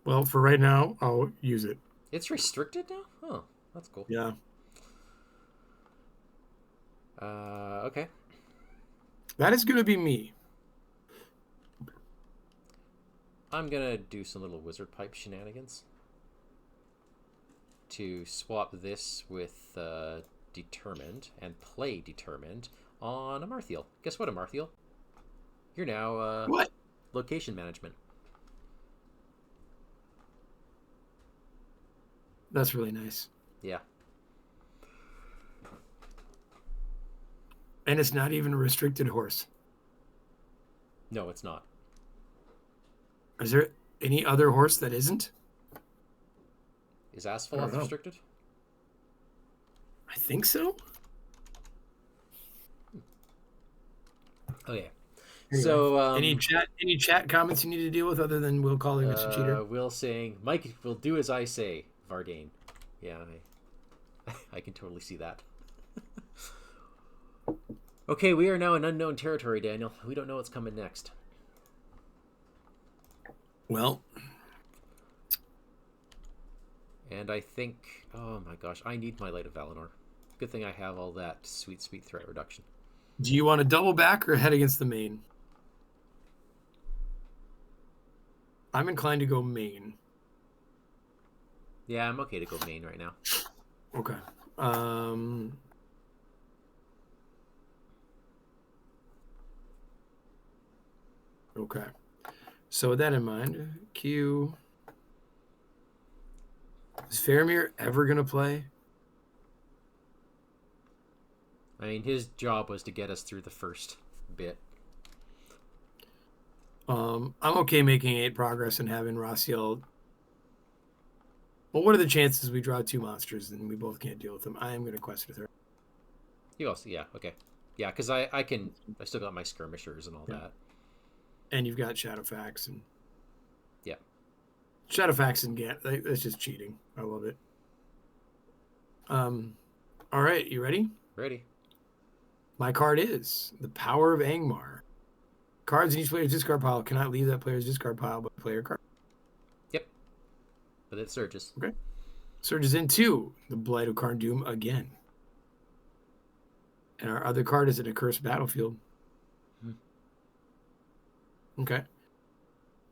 Well, for right now, I'll use it. It's restricted now? Oh, that's cool. Yeah. Okay. That is going to be me. I'm going to do some little Wizard Pipe shenanigans to swap this with Determined and play Determined on Amarthiel. Guess what, Amarthiel? You're now What? Location management. That's really nice. Yeah. And it's not even a restricted horse. No, it's not. Is there any other horse that isn't? Is Asphalth restricted? I think so. Okay. Anyway, So any chat comments you need to deal with other than Will calling us a cheater? Will saying, Mike will do as I say, Vardane. Yeah, I can totally see that. Okay, we are now in unknown territory, Daniel. We don't know what's coming next. Well. And I think, oh my gosh, I need my Light of Valinor. Good thing I have all that sweet, sweet threat reduction. Do you want to double back or head against the main? I'm inclined to go main. Yeah, I'm okay to go main right now. Okay. Okay. So with that in mind, Q. Is Faramir ever going to play? I mean, his job was to get us through the first bit. I'm okay making 8 progress and having Raziel. Well, what are the chances we draw 2 monsters and we both can't deal with them? I am going to quest with her. You also, yeah, okay. Yeah, because I still got my skirmishers and all that. And you've got Shadowfax and... Yeah. Shadowfax and Gant, that's just cheating. I love it. All right, you ready? Ready. My card is the Power of Angmar. Cards in each player's discard pile cannot leave that player's discard pile but player card. Yep. But it surges. Okay. Surges into the Blight of Carn Dum again. And our other card is an Accursed Battlefield. Okay.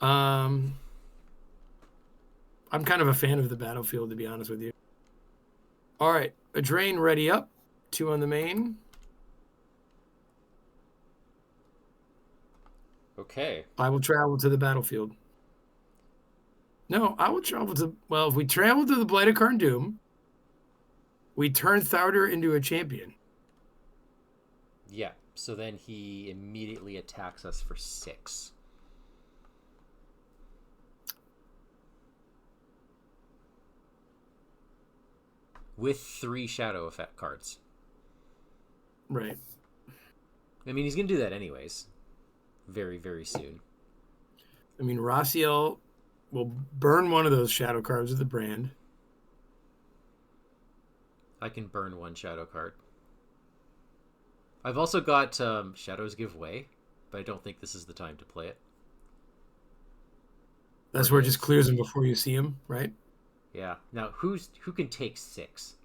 I'm kind of a fan of the battlefield, to be honest with you. All right. A drain ready up. 2 on the main. Okay. I will travel to the battlefield. No, I will travel to... Well, if we travel to the Blight of Carn Dum, we turn Thardir into a champion. Yeah. So then he immediately attacks us for 6. With 3 shadow effect cards. Right. I mean, he's going to do that anyways. Very, very soon. I mean, Raziel will burn one of those shadow cards with the brand. I can burn 1 shadow card. I've also got Shadows Give Way, but I don't think this is the time to play it. That's where it just clears them before you see them, right? Yeah. Now, who can take 6?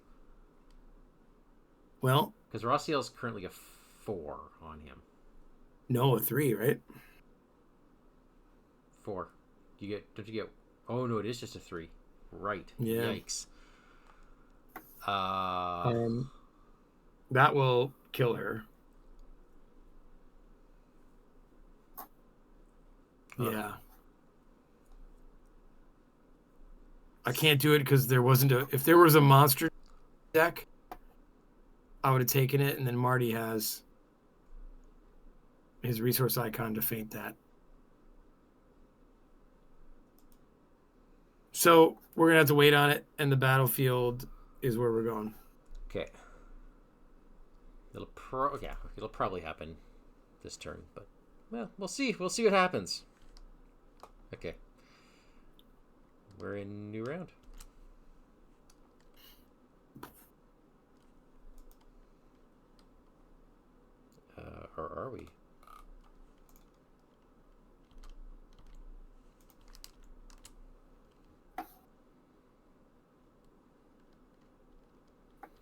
Well... Because Raziel's currently a 4 on him. No, a 3, right? 4. Don't you get... Oh, no, it is just a 3. Right. Yeah. Yikes. That will kill her. Yeah. I can't do it because there wasn't a... If there was a monster deck, I would have taken it, and then Marty has his resource icon to feint that. So we're gonna have to wait on it, and the battlefield is where we're going. Okay. It'll probably happen this turn, but well, we'll see. We'll see what happens. Okay. We're in new round. Or are we?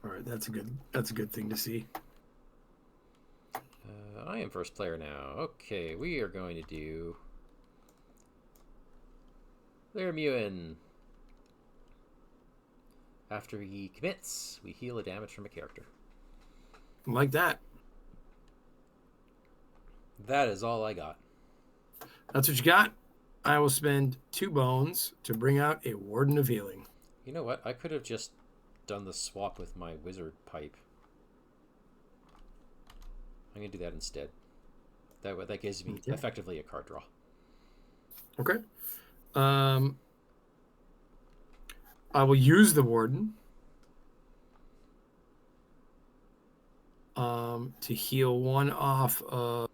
All right, that's a good thing to see. I am first player now. Okay, we are going to do Lermuin. After he commits, we heal a damage from a character. Like that. That is all I got. That's what you got. I will spend 2 bones to bring out a Warden of Healing. You know what? I could have just done the swap with my wizard pipe. I'm going to do that instead. That gives me effectively a card draw. Okay. I will use the Warden to heal 1 off of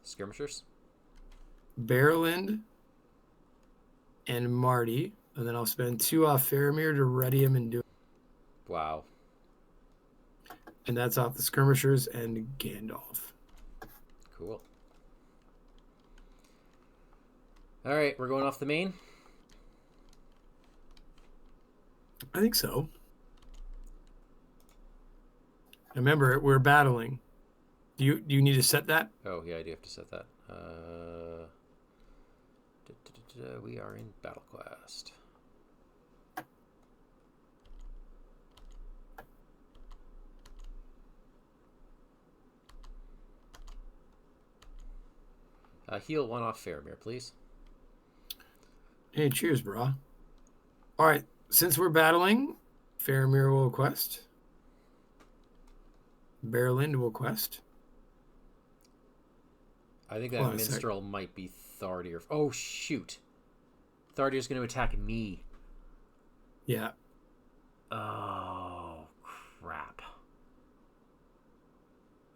Skirmishers? Barrowland and Marty, and then I'll spend 2 off Faramir to ready him and do it. Wow. And that's off the Skirmishers and Gandalf. Cool. All right, we're going off the main? I think so. Remember, we're battling. Do you need to set that? Oh, yeah, I do have to set that. We are in Battle Quest. Heal 1 off Faramir, please. Hey, cheers, brah. All right, since we're battling, Faramir will quest. Barrowland will quest. I think that minstrel might be Thardir. Oh, shoot. Thardir's going to attack me. Yeah. Oh, crap.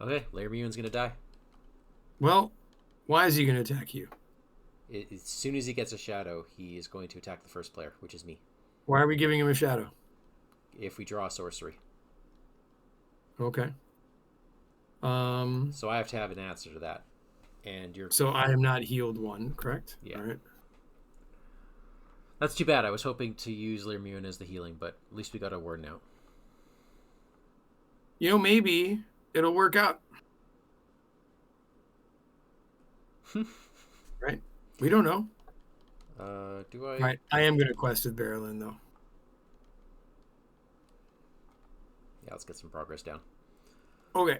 Okay, Lermuin's going to die. Well, why is he going to attack you? As soon as he gets a shadow, he is going to attack the first player, which is me. Why are we giving him a shadow? If we draw a sorcery. Okay. So I have to have an answer to that. And you're... So I am not healed 1, correct? Yeah. All right. That's too bad. I was hoping to use Lermuin as the healing, but at least we got a word now. You know, maybe it'll work out. Right? We don't know. Do I? Right. I am going to quest with Barrowland, though. Yeah, let's get some progress down. Okay.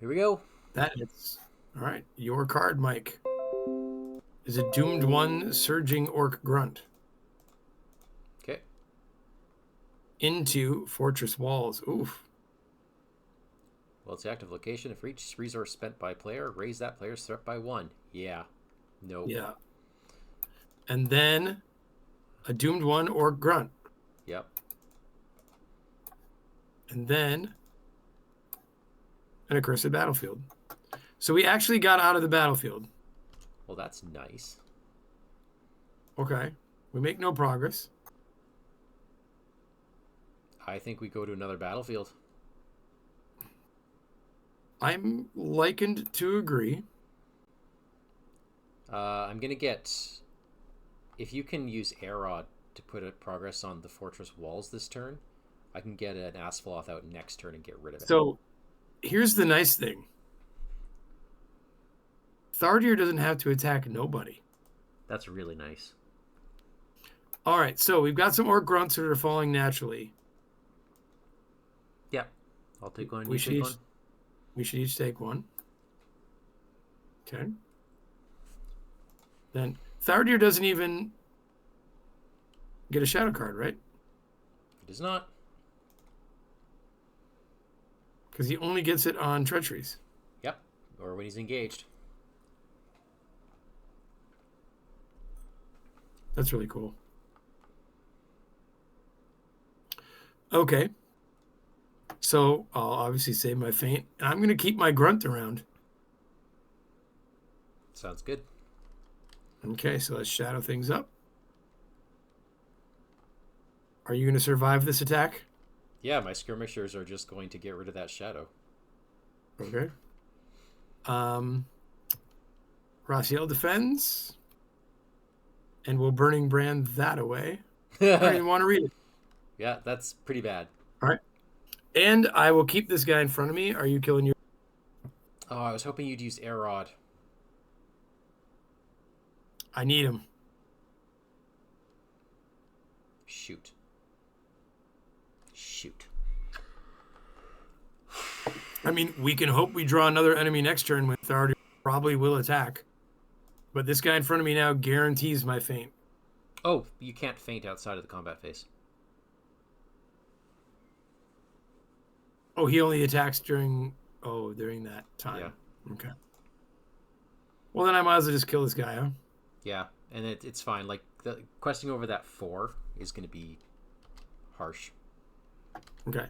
Here we go. That is... All right. Your card, Mike, is a doomed 1 surging orc grunt. Okay. Into fortress walls. Oof. Well, it's the active location. If each resource spent by player, raise that player's threat by 1. Yeah. Nope. Yeah. And then a doomed 1 orc grunt. Yep. And then an accursed battlefield. So we actually got out of the battlefield. Well, that's nice. Okay. We make no progress. I think we go to another battlefield. I'm likened to agree. I'm going to get... If you can use Arod to put a progress on the fortress walls this turn, I can get an Asphalloth out next turn and get rid of it. So here's the nice thing. Thardir doesn't have to attack nobody. That's really nice. All right, so we've got some orc grunts that are falling naturally. Yeah. I'll take one. We should each take 1. Okay. Then Thardir doesn't even get a shadow card, right? It does not. Because he only gets it on treacheries. Yep. Or when he's engaged. That's really cool. Okay. So I'll obviously save my feint, and I'm going to keep my grunt around. Sounds good. Okay, so let's shadow things up. Are you going to survive this attack? Yeah, my skirmishers are just going to get rid of that shadow. Okay. Raziel defends, and we'll Burning Brand that away. I don't even want to read it. Yeah, that's pretty bad. All right. And I will keep this guy in front of me. Are you killing your... Oh, I was hoping you'd use Air Rod. I need him. Shoot. I mean, we can hope we draw another enemy next turn when authority probably will attack. But this guy in front of me now guarantees my feint. Oh, you can't feint outside of the combat phase. Oh, he only attacks during that time. Yeah. Okay. Well, then I might as well just kill this guy, huh? Yeah, and it's fine. Like, the questing over that 4 is going to be harsh. Okay.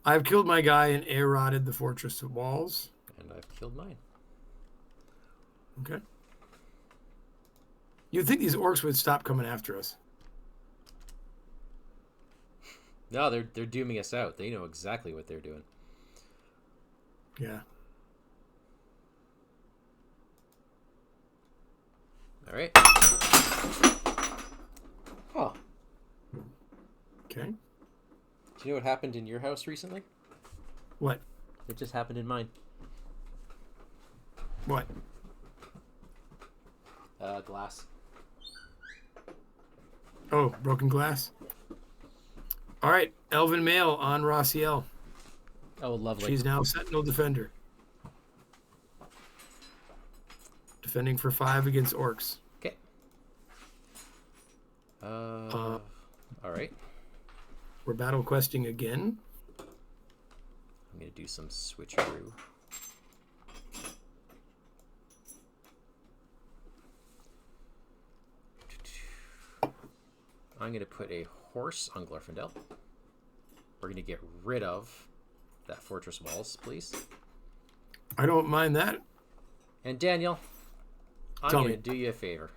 I've killed my guy and air-rotted the Fortress of Walls. And I've killed mine. Okay. You'd think these orcs would stop coming after us. No, they're dooming us out. They know exactly what they're doing. Yeah. All right. Oh. Okay. Do you know what happened in your house recently? What? It just happened in mine. What? Glass. Oh, broken glass. All right, Elven Male on Raziel. Oh, lovely. She's now Sentinel Defender. Defending for 5 against orcs. Okay. All right. We're battle questing again. I'm going to do some switcheroo. I'm going to put a horse on Glorfindel. We're going to get rid of that fortress walls, please. I don't mind that. And Daniel, I'm going to do you a favor.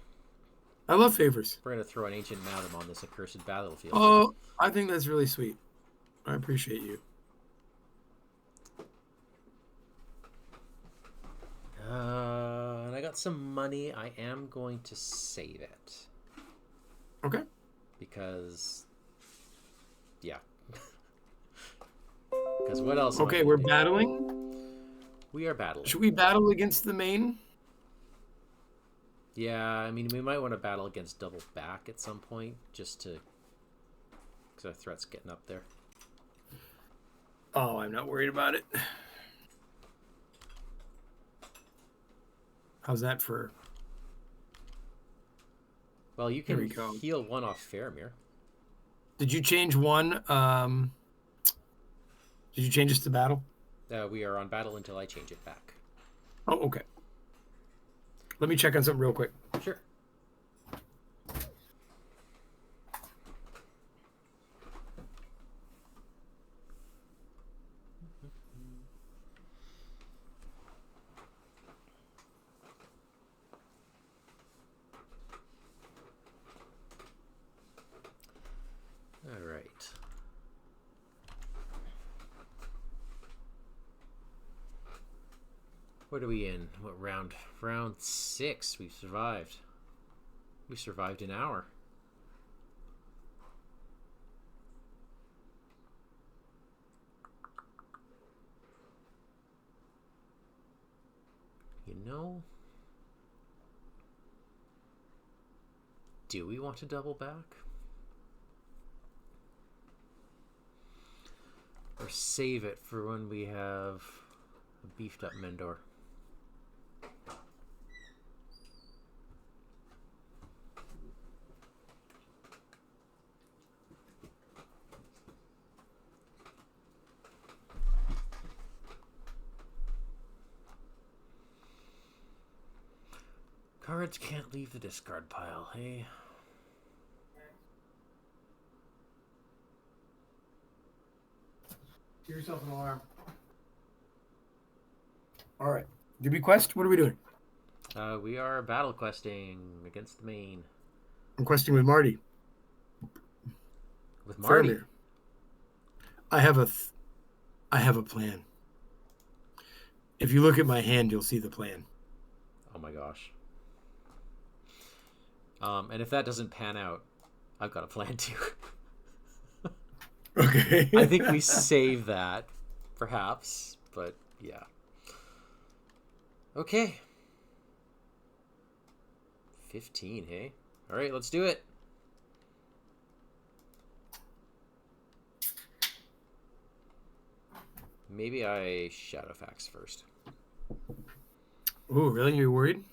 I love favors. We're going to throw an ancient madam on this accursed battlefield. Oh, I think that's really sweet. I appreciate you. And I got some money. I am going to save it. Okay. Because, yeah. Because what else? Okay, we're battling. We are battling. Should we battle against the main? Yeah, I mean, we might want to battle against double back at some point, just to... because our threat's getting up there. Oh, I'm not worried about it. How's that for... Well, you can heal 1 off Faramir. Did you change 1? Did you change this to battle? We are on battle until I change it back. Oh, okay. Let me check on something real quick. Sure. All right. What are we in? What round? Round 6. We've survived. We survived an hour. You know, do we want to double back? Or save it for when we have a beefed up Mendor? Cards can't leave the discard pile, hey? Give yourself an alarm. All right. Did we quest? What are we doing? We are battle questing against the main. I'm questing with Marty. With Marty? Faramir. I have a plan. If you look at my hand, you'll see the plan. Oh my gosh. And if that doesn't pan out, I've got a plan too. Okay. I think we save that, perhaps, but yeah. Okay. 15, hey? All right, let's do it. Maybe I Shadowfax first. Ooh, really? You're worried?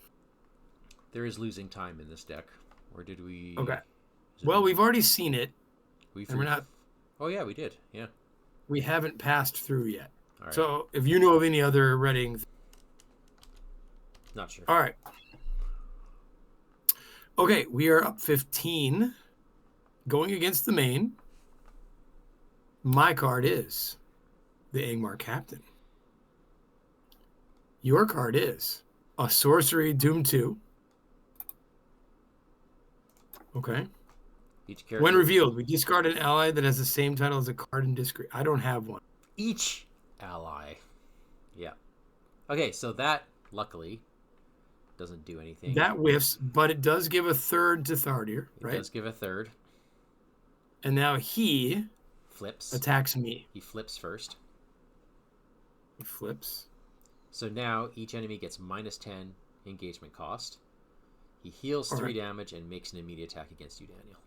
There is losing time in this deck. Or did we... Okay. Well, we've already seen it. We're not... Oh, yeah, we did. Yeah. We haven't passed through yet. All right. So, if you know of any other readings... Not sure. All right. Okay, we are up 15. Going against the main. My card is the Angmar Captain. Your card is a sorcery Doom 2. Okay. Each character... When revealed, we discard an ally that has the same title as a card in discard. I don't have one. Each ally. Yeah. Okay, so that, luckily, doesn't do anything. That whiffs, but it does give a third to Thardir, right? It does give a third. And now he... Flips. Attacks me. He flips first. He flips. So now each enemy gets -10 engagement cost. He heals 3 damage and makes an immediate attack against you, Daniel.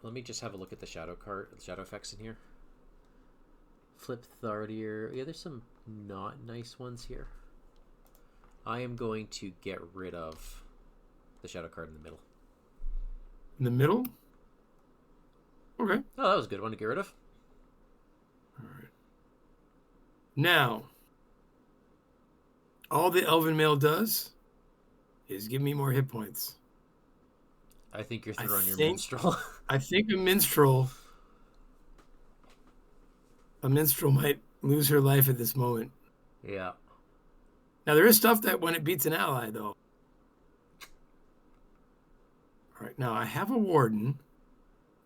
Let me just have a look at the shadow effects in here. Flip Thardir. Yeah, there's some not nice ones here. I am going to get rid of the shadow card in the middle. In the middle? Okay. Oh, that was a good one to get rid of. All right. Now, all the Elven Male does is give me more hit points. I think you're throwing your minstrel. I think a minstrel might lose her life at this moment. Yeah. Now, there is stuff that when it beats an ally, though. All right. Now, I have a Warden.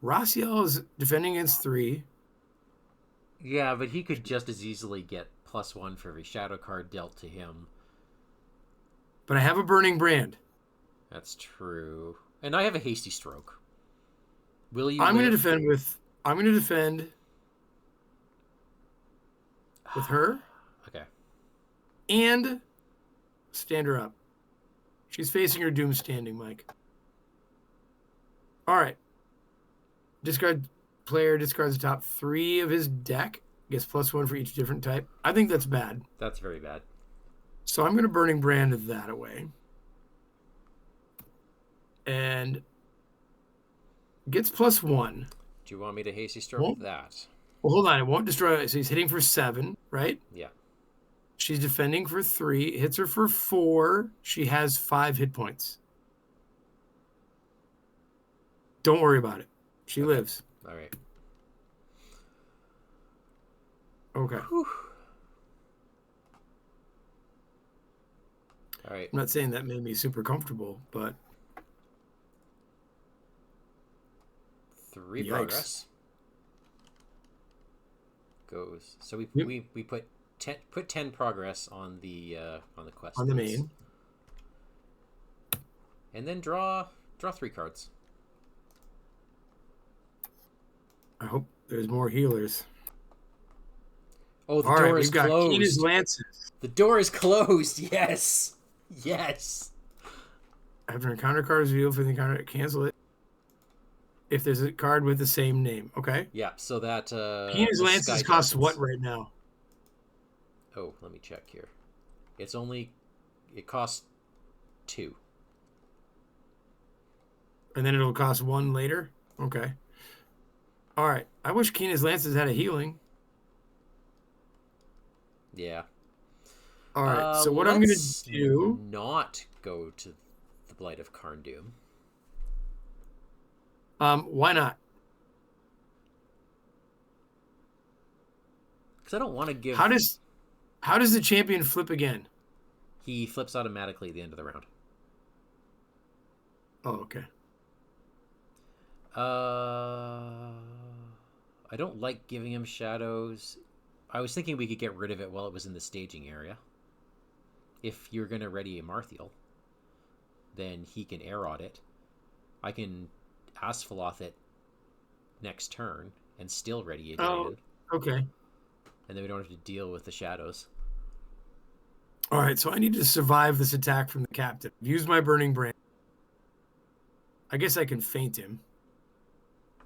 Raziel is defending against 3. Yeah, but he could just as easily get +1 for every shadow card dealt to him. But I have a Burning Brand. That's true. And I have a Hasty Stroke. Will you? I'm going to defend with her. Okay. And stand her up. She's facing her doom standing, Mike. All right. Player discards the top 3 of his deck. Gets +1 for each different type. I think that's bad. That's very bad. So I'm going to Burning Brand that away. And gets +1. Do you want me to Hasty Stroke that? Well, hold on. It won't destroy it. So he's hitting for 7, right? Yeah. She's defending for 3. Hits her for 4. She has 5 hit points. Don't worry about it. She lives. All right. Okay. Whew. All right. I'm not saying that made me super comfortable, but 3 Yikes. progress goes. So we put 10 progress on the quest. On the main. And then draw 3 cards. I hope there's more healers. Oh, the door is closed. Got Keena's Lances. The door is closed. Yes. Yes. After an encounter card is revealed for the encounter, cancel it. If there's a card with the same name, okay? Yeah, so that Keena's Lances costs what right now? Oh, let me check here. It costs 2. And then it'll cost 1 later? Okay. All right. I wish Keena's Lances had a healing. Yeah. All right. So what I'm going to do... not go to the Blight of Carn Dum. Why not? Because I don't want to give... How does the champion flip again? He flips automatically at the end of the round. Oh, okay. I don't like giving him shadows. I was thinking we could get rid of it while it was in the staging area. If you're going to ready a Marthiel, then he can Aerod it. I can Asphalloth it next turn and still ready a Dragon. Oh, okay. And then we don't have to deal with the shadows. All right, so I need to survive this attack from the captain. Use my Burning Brand. I guess I can feint him.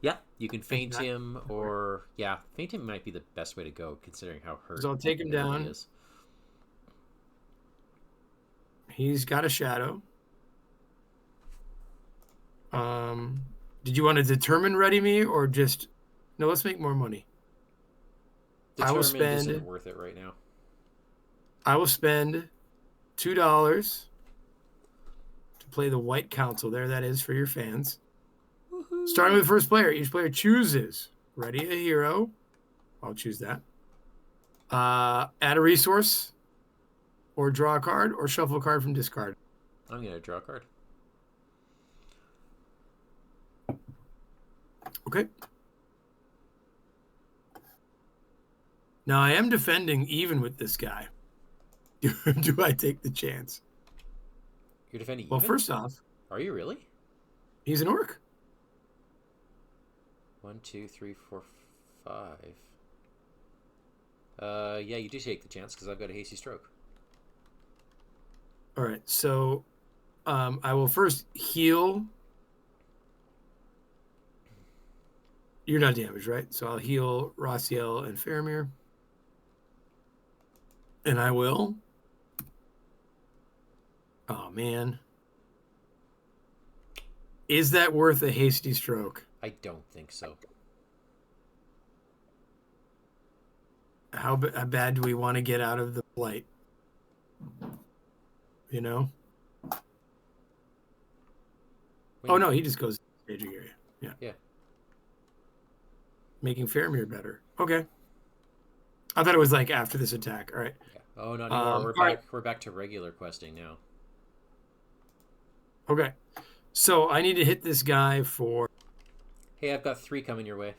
Yeah, you can feint him, or... Yeah, feint him might be the best way to go, considering how hurt So I'll take him down. Is. He's got a shadow. Did you want to determine ready me, or just... No, let's make more money. Determined isn't worth it right now. I will spend $2 to play the White Council. There that is for your fans. Woo-hoo. Starting with the first player. Each player chooses ready a hero. I'll choose that. Add a resource, or draw a card, or shuffle a card from discard. I'm going to draw a card. Okay. Now I am defending even with this guy. Do I take the chance? You're defending even? Well, first off... Are you really? He's an orc. 1, 2, 3, 4, 5. Yeah, you do take the chance because I've got a hasty stroke. All right, so I will first heal. You're not damaged, right? So I'll heal Raziel and Faramir. And I will... Oh, man. Is that worth a hasty stroke? I don't think so. How bad do we want to get out of the blight? You know? Oh, no, he just goes to the staging area. Yeah. Yeah. Making Faramir better. Okay. I thought it was like after this attack. All right. Yeah. Oh, not anymore. We're back to regular questing now. Okay. So I need to hit this guy for... Hey, I've got 3 coming your way.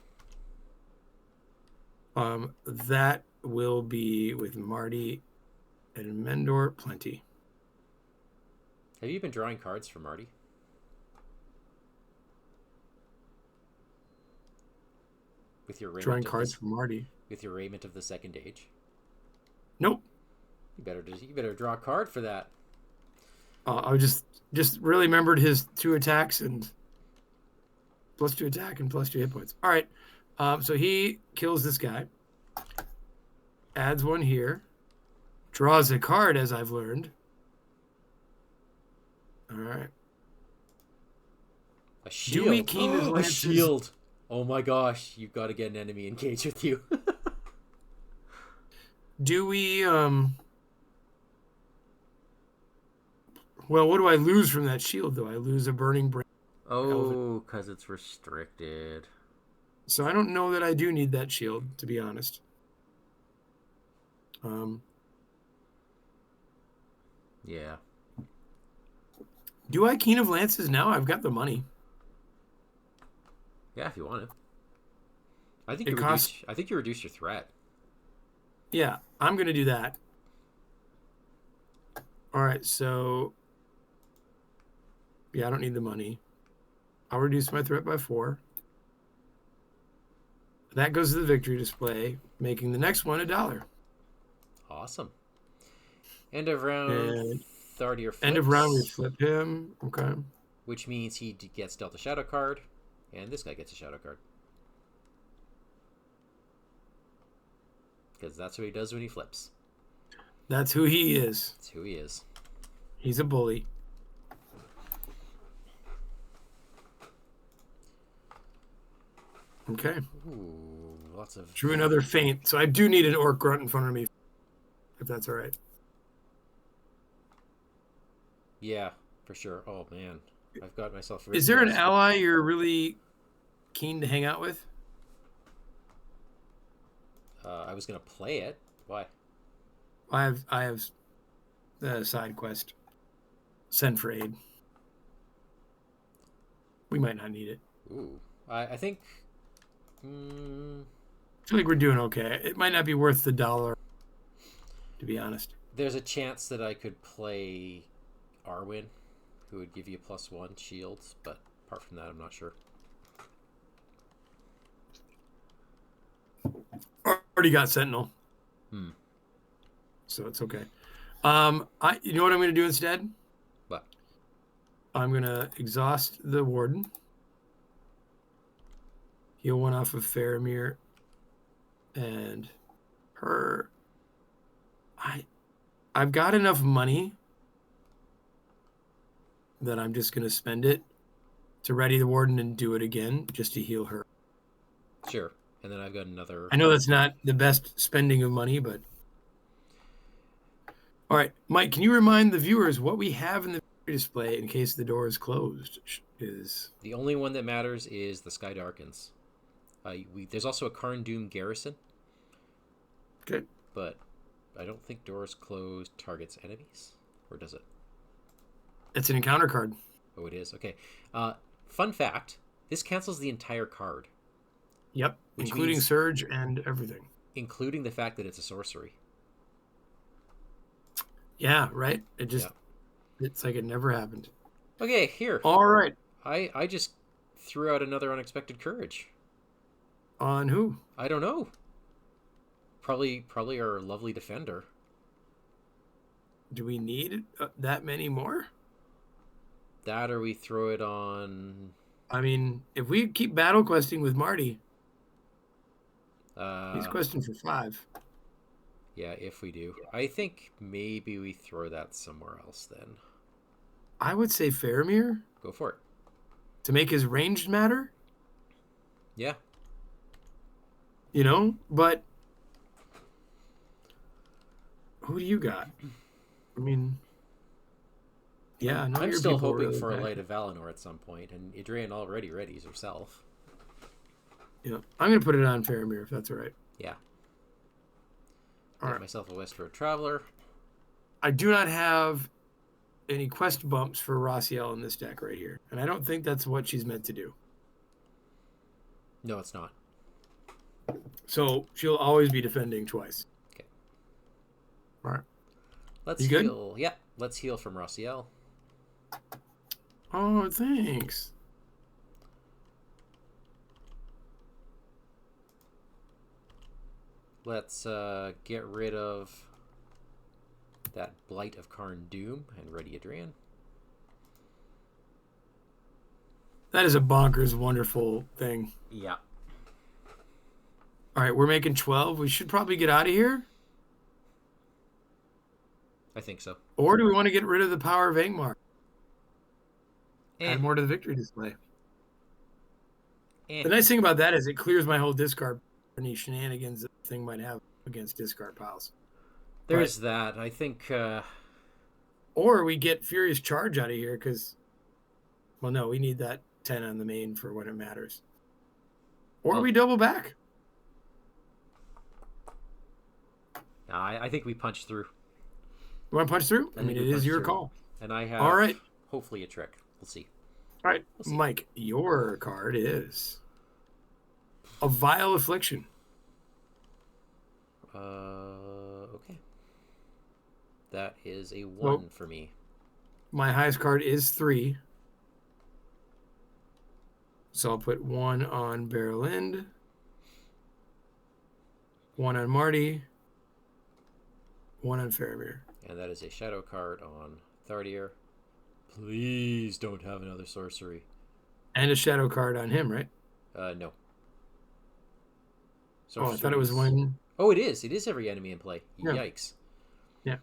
That will be with Marty and Mendor. Plenty. Have you been drawing cards for Marty? With your drawing cards for Marty. With your Raiment of the Second Age? Nope. You better draw a card for that. I just really remembered his 2 attacks and +2 attack and +2 hit points. All right. So he kills this guy. Adds 1 here. Draws a card, as I've learned. All right. A shield. Do we keen his lances? A shield. Oh my gosh. You've got to get an enemy engaged with you. Do we... Well, what do I lose from that shield, though? I lose a Burning Brand. Oh, because it's restricted. So I don't know that I do need that shield, to be honest. Yeah. Do I Keen of Lances now? I've got the money. Yeah, if you want to. I think you reduced your threat. Yeah, I'm going to do that. All right, so... Yeah, I don't need the money. I'll reduce my threat by 4. That goes to the victory display, making the next one $1. Awesome. End of round, start your flips. End of round, we flip him. Okay. Which means he gets dealt a shadow card, and this guy gets a shadow card. Because that's what he does when he flips. That's who he is. That's who he is. He's a bully. Okay. Ooh, lots of... Drew another feint. So I do need an orc grunt in front of me, if that's all right. Yeah, for sure. Oh, man. I've got myself... Is there an ally you're really keen to hang out with? I was gonna play it. Why? I have the side quest. Send for aid. We might not need it. Ooh, I think. I feel like we're doing okay. It might not be worth the $1, to be honest. There's a chance that I could play Arwen, who would give you +1 shields, but apart from that, I'm not sure. Already got Sentinel. So it's okay. You know what I'm going to do instead? What? I'm going to exhaust the Warden. Heal one off of Faramir. And her. I've got enough money that I'm just going to spend it to ready the Warden and do it again just to heal her. Sure. And then I've got another... I know that's not the best spending of money, but... All right, Mike, can you remind the viewers what we have in the display in case the door is closed? The only one that matters is the Sky Darkens. There's also a Carn Dum garrison. Okay. But I don't think doors closed targets enemies. Or does it? It's an encounter card. Oh, it is? Okay. Fun fact, this cancels the entire card. Yep, including Surge and everything. Including the fact that it's a sorcery. Yeah, right? It's like it never happened. Okay, here. All right. I just threw out another unexpected courage. On who? I don't know. Probably our lovely defender. Do we need that many more? That or we throw it on... I mean, if we keep battle questing with Marty... he's questing for 5. Yeah, if we do. I think maybe we throw that somewhere else then. I would say Faramir. Go for it. To make his ranged matter? Yeah. You know, but... Who do you got? I mean... Yeah, I'm still hoping really for a Light of Valinor at some point, and Adrienne already readies herself. Yeah, I'm going to put it on Faramir, if that's all right. Yeah. All Get right. myself a Westroad Traveler. I do not have any quest bumps for Raziel in this deck right here, and I don't think that's what she's meant to do. No, it's not. So she'll always be defending twice. Okay. All right. Let's heal. Yeah, let's heal from Raziel. Oh, thanks. Let's get rid of that Blight of Carn Dum and ready Adrienne. That is a bonkers wonderful thing. Yeah. All right, we're making 12. We should probably get out of here. I think so. Or do we want to get rid of the power of Angmar? Add more to the victory display. The nice thing about that is it clears my whole discard for any shenanigans that the thing might have against discard piles. There's that. I think... Or we get Furious Charge out of here because... Well, no, we need that 10 on the main for when it matters. Or we double back. I think we punch through. You want to punch through? I mean, it is your call. And I have, all right, hopefully, a trick. We'll see. All right, Mike, your card is a Vile Affliction. Okay. That is a 1 for me. My highest card is 3. So I'll put 1 on Barrel End, 1 on Marty, 1 on Faramir. And that is a shadow card on Thardir. Please don't have another sorcery. And a shadow card on him, right? No. I thought it was one. Oh, it is. It is every enemy in play. Yeah. Yikes. Yeah.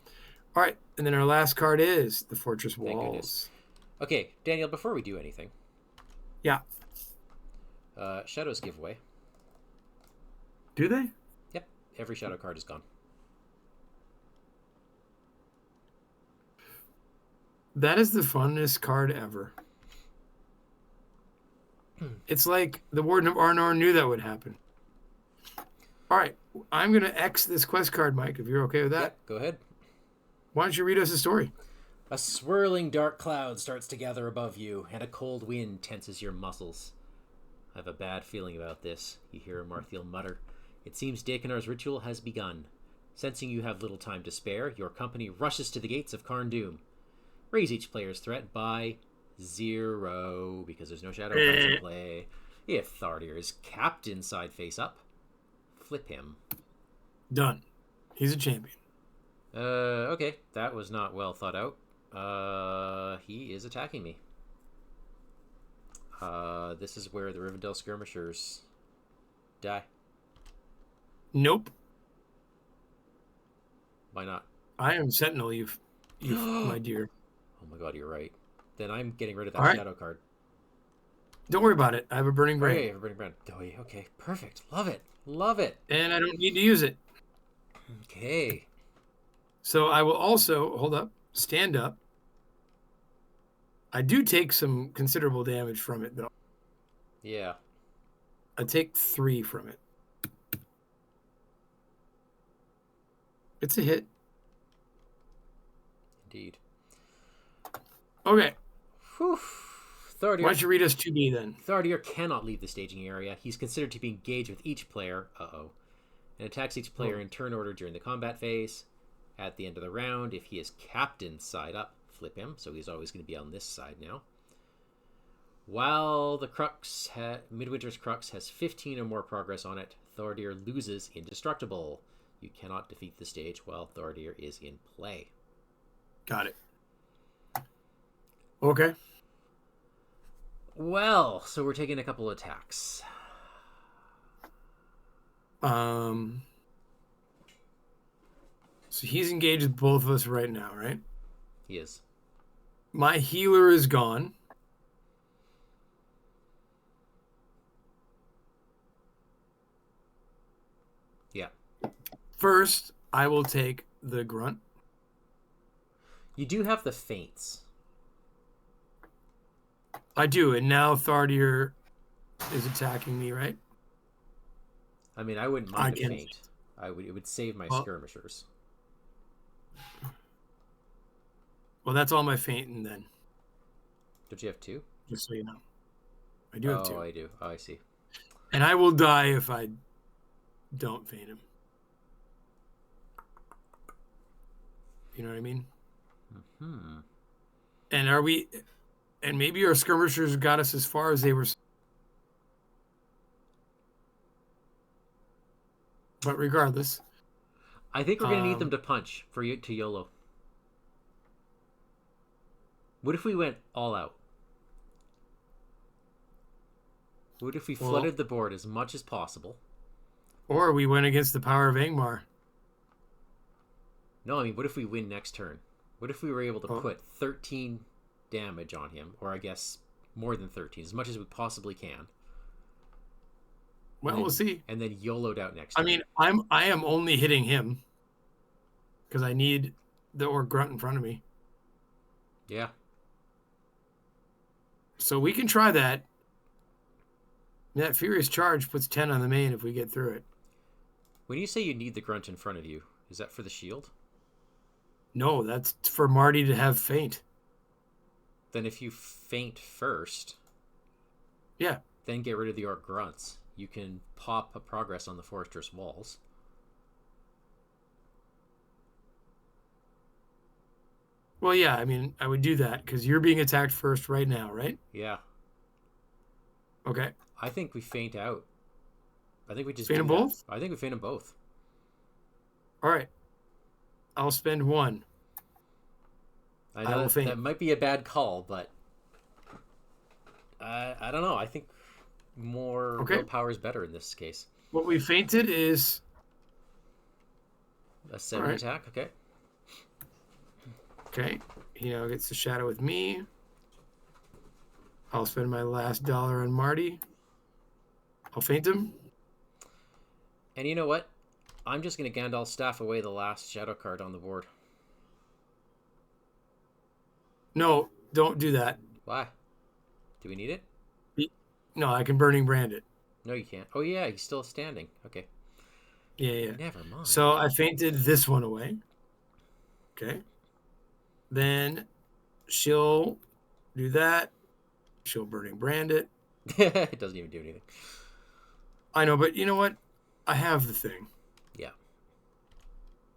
All right. And then our last card is the Fortress Walls. Okay, Daniel, before we do anything. Yeah. Shadows give away. Do they? Yep. Every shadow card is gone. That is the funnest card ever. It's like the Warden of Arnor knew that would happen. All right, I'm going to X this quest card, Mike, if you're okay with that. Yep, go ahead. Why don't you read us a story? A swirling dark cloud starts to gather above you, and a cold wind tenses your muscles. I have a bad feeling about this, you hear Marthiel mutter. It seems Dakinar's ritual has begun. Sensing you have little time to spare, your company rushes to the gates of Carn Dum. Raise each player's threat by 0, because there's no shadow cards in play. If Thardir is captain side face up, flip him. Done. He's a champion. Okay, that was not well thought out. He is attacking me. This is where the Rivendell skirmishers die. Nope. Why not? I am Sentinel, you my dear. Oh my god, you're right. Then I'm getting rid of that shadow card. Don't worry about it. I have a Burning Brand. Okay, I have a Burning Brand. Okay, perfect. Love it. Love it. And I don't need to use it. Okay. So I will also, stand up. I do take some considerable damage from it, though. Yeah. I take 3 from it. It's a hit. Indeed. Okay. Whew. Thardir. Why don't you read us 2B then? Thardir cannot leave the staging area. He's considered to be engaged with each player. And attacks each player in turn order during the combat phase. At the end of the round, if he is captain side up, flip him. So he's always going to be on this side now. While the Midwinter's Crux has 15 or more progress on it, Thardir loses Indestructible. You cannot defeat the stage while Thardir is in play. Got it. Okay. Well, so we're taking a couple attacks. So he's engaged with both of us right now, right? He is. My healer is gone. Yeah. First, I will take the grunt. You do have the feints. I do, and now Thardir is attacking me, right? I mean, I wouldn't mind a feint. It would save my skirmishers. Well, that's all my fainting then. Don't you have 2? Just so you know. I do have 2. Oh, I do. Oh, I see. And I will die if I don't feint him. You know what I mean? Hmm. And maybe our skirmishers got us as far as they were. But regardless. I think we're going to need them to punch for you to YOLO. What if we went all out? What if we flooded the board as much as possible? Or we went against the power of Angmar. No, I mean, what if we win next turn? What if we were able to put 13 damage on him? Or I guess more than 13, as much as we possibly can. Well, we'll see. And then YOLO'd out next turn. I mean, I am only hitting him because I need the Orc Grunt in front of me. Yeah. So we can try that. That Furious Charge puts 10 on the main if we get through it. When you say you need the Grunt in front of you, is that for the shield? No, that's for Marty to have feint. Then if you feint first, yeah, then get rid of the Orc Grunts. You can pop a progress on the Fortress walls. Well, yeah, I mean, I would do that because you're being attacked first right now, right? Yeah. Okay. I think we feint out. I think we just feint them both? I think we feint them both. All right. I'll spend 1. I know that might be a bad call, but I don't know. I think more willpower is better in this case. What we feinted is a 7 attack. Okay. Okay. He now gets the shadow with me. I'll spend my last dollar on Marty. I'll feint him. And you know what? I'm just going to Gandalf staff away the last shadow card on the board. No, don't do that. Why? Do we need it? No, I can Burning Brand it. No, you can't. Oh, yeah, he's still standing. Okay. Yeah. Never mind. So I fainted this one away. Okay. Then she'll do that. She'll Burning Brand it. It doesn't even do anything. I know, but you know what? I have the thing. Yeah.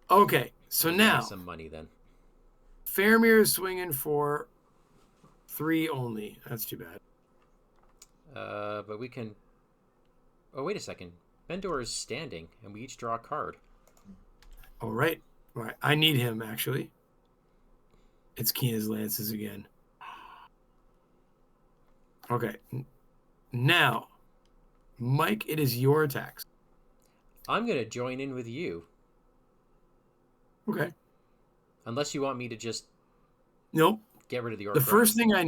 Okay, so now some money then. Faramir is swinging for 3 only. That's too bad. But we can. Oh, wait a second. Bendor is standing, and we each draw a card. All right. I need him actually. It's Keena's Lances again. Okay. Now, Mike, it is your attacks. I'm gonna join in with you. Okay. Unless you want me to just. Nope. Get rid of the orc. The first thing I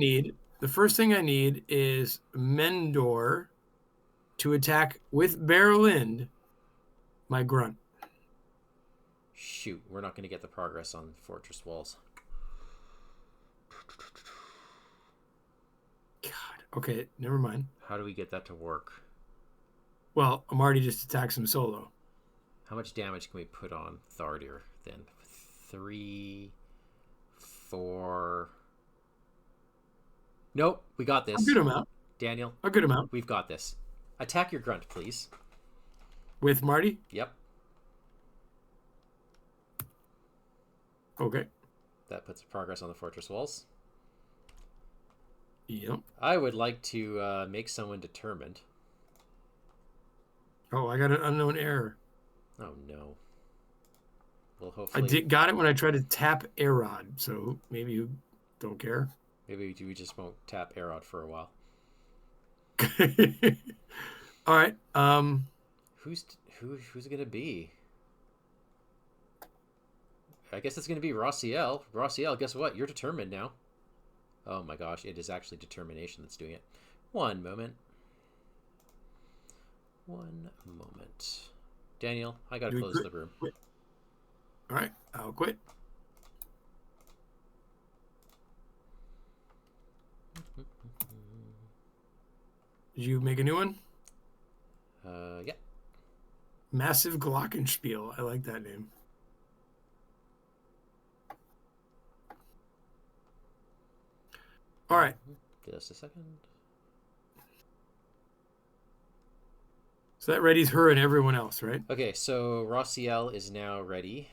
need is Mendor to attack with Barrelind my grunt. Shoot, we're not going to get the progress on fortress walls. God. Okay, never mind. How do we get that to work? Well, Amarty just attacks him solo. How much damage can we put on Thardir then? 3, 4. Nope, we got this. A good amount. Daniel. A good amount. We've got this. Attack your grunt, please. With Marty? Yep. Okay. That puts progress on the fortress walls. Yep. I would like to make someone determined. Oh, I got an unknown error. Oh, no. Well, hopefully... I got it when I tried to tap Arod, so maybe you don't care. Maybe we just won't tap Arod for a while. All right. Who's it gonna be? I guess it's gonna be Rossiel. Rossiel, guess what? You're determined now. Oh my gosh, it is actually determination that's doing it. One moment. Daniel, I gotta close the room. Quit. All right, I'll quit. Did you make a new one? Yeah. Massive Glockenspiel. I like that name. All right. Just a second. So that readies her and everyone else, right? Okay, so Rossiel is now ready.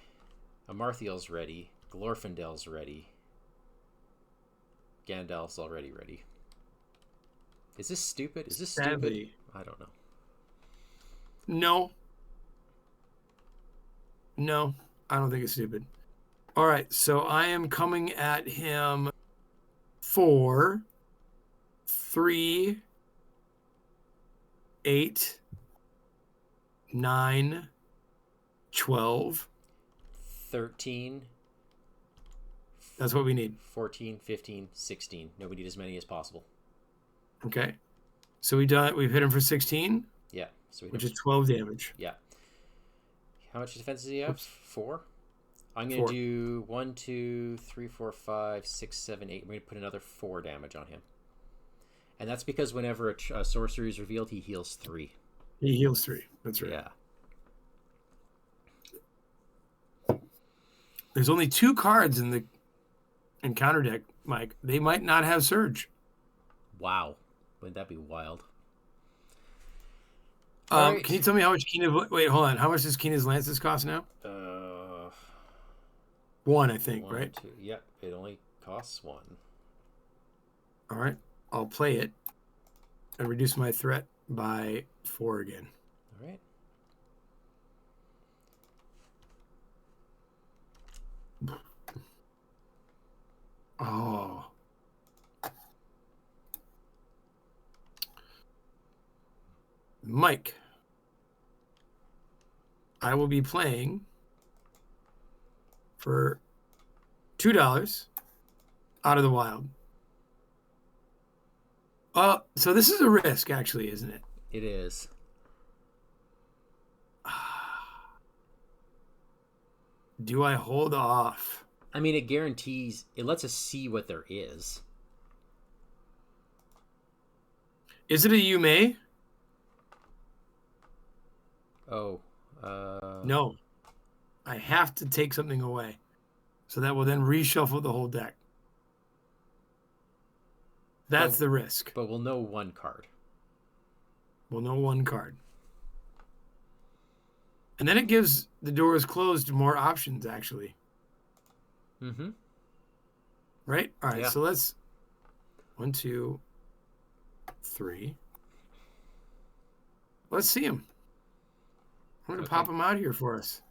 Amarthiel's ready. Glorfindel's ready. Gandalf's already ready. Is this stupid? Stupid? I don't know. No, I don't think it's stupid. All right, so I am coming at him for 3, 8, 9, 12. 13. That's what we need. 14, 15, 16. No, we need as many as possible. Okay. So we've hit him for 16? Yeah. So which is 12 damage. Yeah. How much defense does he have? 4? I'm going to do 1, 2, 3, 4, 5, 6, 7, 8. We're going to put another 4 damage on him. And that's because whenever a sorcery is revealed, he heals 3. He heals 3. That's right. Yeah. There's only 2 cards in the encounter deck, Mike. They might not have Surge. Wow. Wouldn't that be wild? Right. Can you tell me how much Wait, hold on. How much does Keena's Lances cost now? 1, I think, 1, right? 2. Yep, it only costs 1. All right. I'll play it and reduce my threat by 4 again. All right. Oh. Mike, I will be playing for $2 out of the wild. So this is a risk, actually, isn't it? It is. Do I hold off? I mean, it lets us see what there is. Is it a you may? Oh. No. I have to take something away. So that will then reshuffle the whole deck. That's the risk. But we'll know one card. We'll know one card. And then it gives the doors closed more options, actually. Mm-hmm. Right? All right, yeah. so let's... 1, 2, 3. Let's see them. I'm going to pop them out here for us.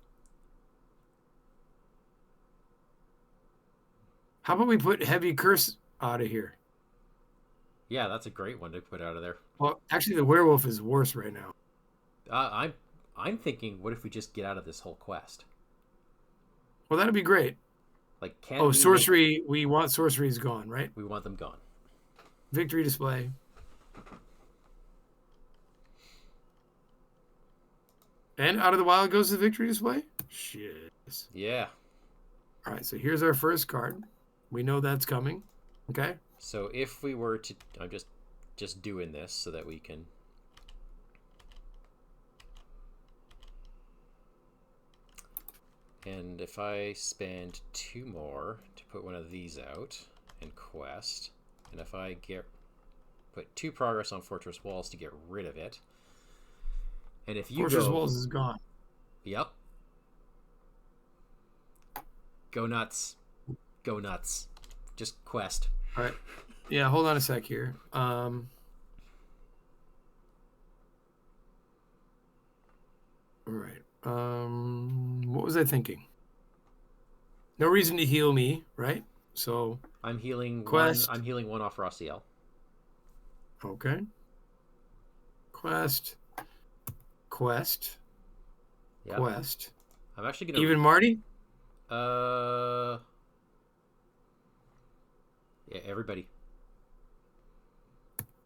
How about we put Heavy Curse out of here? Yeah, that's a great one to put out of there. Well, actually, the werewolf is worse right now. I'm thinking, what if we just get out of this whole quest? Well, that'd be great. Like, can sorcery. We want sorceries gone, right? We want them gone. Victory display. And out of the wild goes the victory display? Shit. Yeah. All right, so here's our first card. We know that's coming. Okay. So if we were to... I'm just doing this so that we can... And if I spend 2 more to put one of these out and quest, and if I put 2 progress on Fortress Walls to get rid of it, and if you Fortress Walls is gone. Yep. Go nuts. Go nuts. Just quest. All right. Yeah, hold on a sec here. All right. What was I thinking? No reason to heal me, right? So I'm healing quest. I'm healing 1 off Rossiel. Okay. Quest. Yep. Quest. I'm actually gonna even Marty? Yeah, everybody.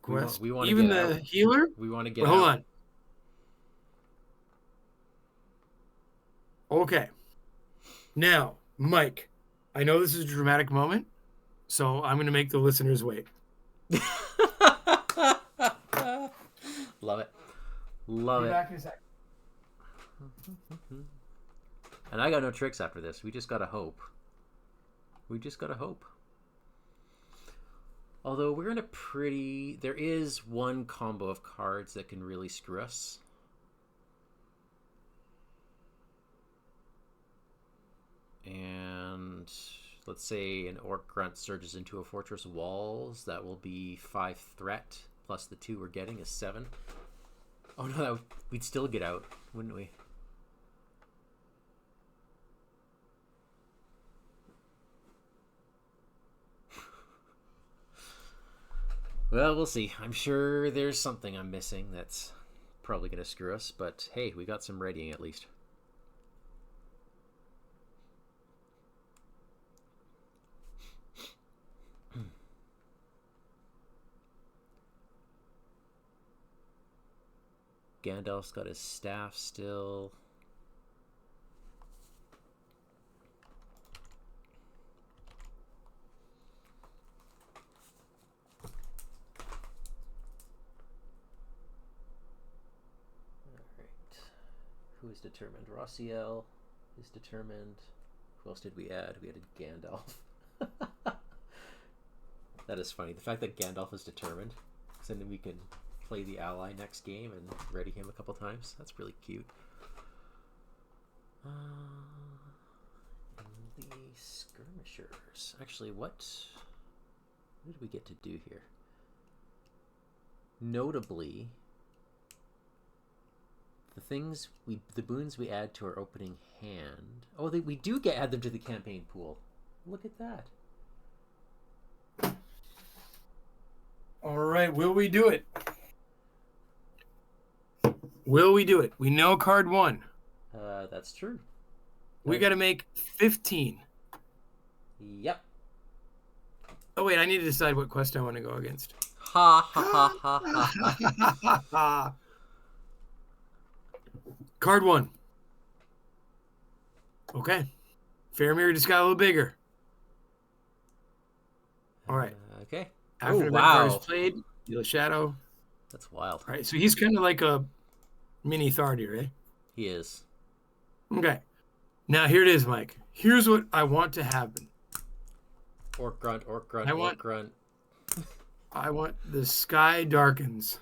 Quest. We want even to get the out. Healer? We want to get hold out. on. Okay. Now, Mike, I know this is a dramatic moment, so I'm going to make the listeners wait. Love it. Love it. Back in a sec. And I got no tricks after this. We just got to hope. We just got to hope. Although we're in a pretty... There is one combo of cards that can really screw us. And let's say an Orc Grunt surges into a Fortress Walls. That will be 5 threat, plus the 2 we're getting is 7. Oh no, we'd still get out, wouldn't we? Well, we'll see. I'm sure there's something I'm missing that's probably going to screw us, but hey, we got some readying at least. Gandalf's got his staff still. Who is determined? Rossiel is determined. Who else did we add? We added Gandalf. That is funny. The fact that Gandalf is determined, so then we can play the ally next game and ready him a couple times. That's really cute. The skirmishers. Actually, what did we get to do here? Notably, the boons we add to our opening hand. Oh, we do add them to the campaign pool. Look at that. All right, will we do it? Will we do it? We know card 1. That's true. We got to make 15. Yep. Oh wait, I need to decide what quest I want to go against. Ha ha ha ha ha ha. Card 1. Okay. Faramir just got a little bigger. All right. Okay. After the card is played, deal a shadow. That's wild. All right, so he's kind of like a mini Thardir, eh? He is. Okay. Now here it is, Mike. Here's what I want to happen. Orc grunt, orc grunt, orc grunt. I want the sky darkens.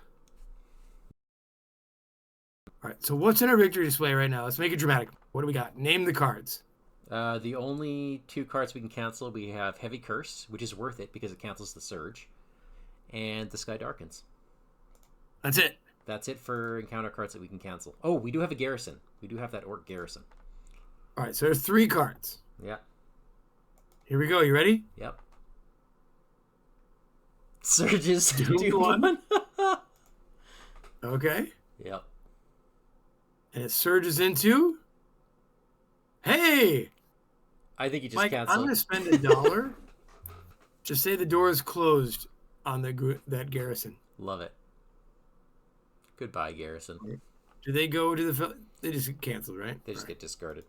All right, so what's in our victory display right now? Let's make it dramatic. What do we got? Name the cards. The only 2 cards we can cancel, we have Heavy Curse, which is worth it because it cancels the Surge, and the Sky Darkens. That's it. That's it for encounter cards that we can cancel. Oh, we do have a Garrison. We do have that Orc Garrison. All right, so there's 3 cards. Yeah. Here we go. You ready? Yep. Surges do 1. Okay. Yep. And it surges into... Hey! I think you just Mike, cancel. I'm going to spend $1. Just say the door is closed on that garrison. Love it. Goodbye, Garrison. Do they go to the... They just get canceled, right? They just get discarded.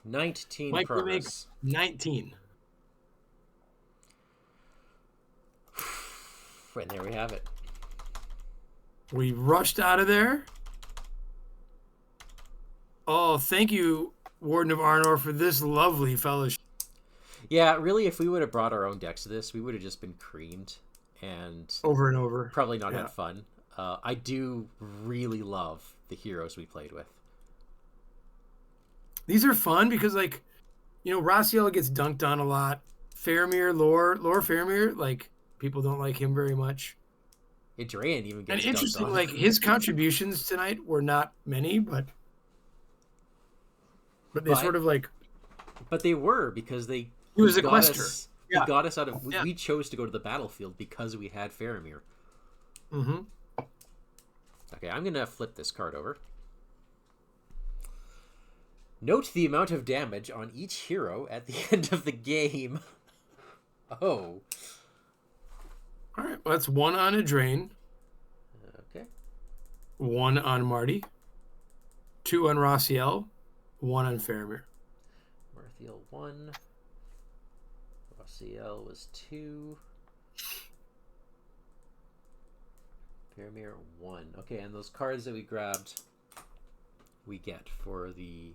19 Mike, progress. We make 19. And there we have it. We rushed out of there. Oh, thank you, Warden of Arnor, for this lovely fellowship. Yeah, really, if we would have brought our own decks to this, we would have just been creamed and over and over. Probably not had fun. I do really love the heroes we played with. These are fun because, like, you know, Raziel gets dunked on a lot. Faramir, Lore Faramir, like, people don't like him very much. Adrian even gets and interesting, dunked on. like, his contributions tonight were not many, but they sort of like. But they were because he was a quester. He got us out of. We chose to go to the battlefield because we had Faramir. Mm-hmm. Okay, I'm gonna flip this card over. Note the amount of damage on each hero at the end of the game. Oh. All right, well, that's 1 on Adrain. Okay. 1 on Marty. 2 on Raziel. 1 on Faramir. Marthiel 1. Raziel was 2. Faramir 1. Okay, and those cards that we grabbed, we get for the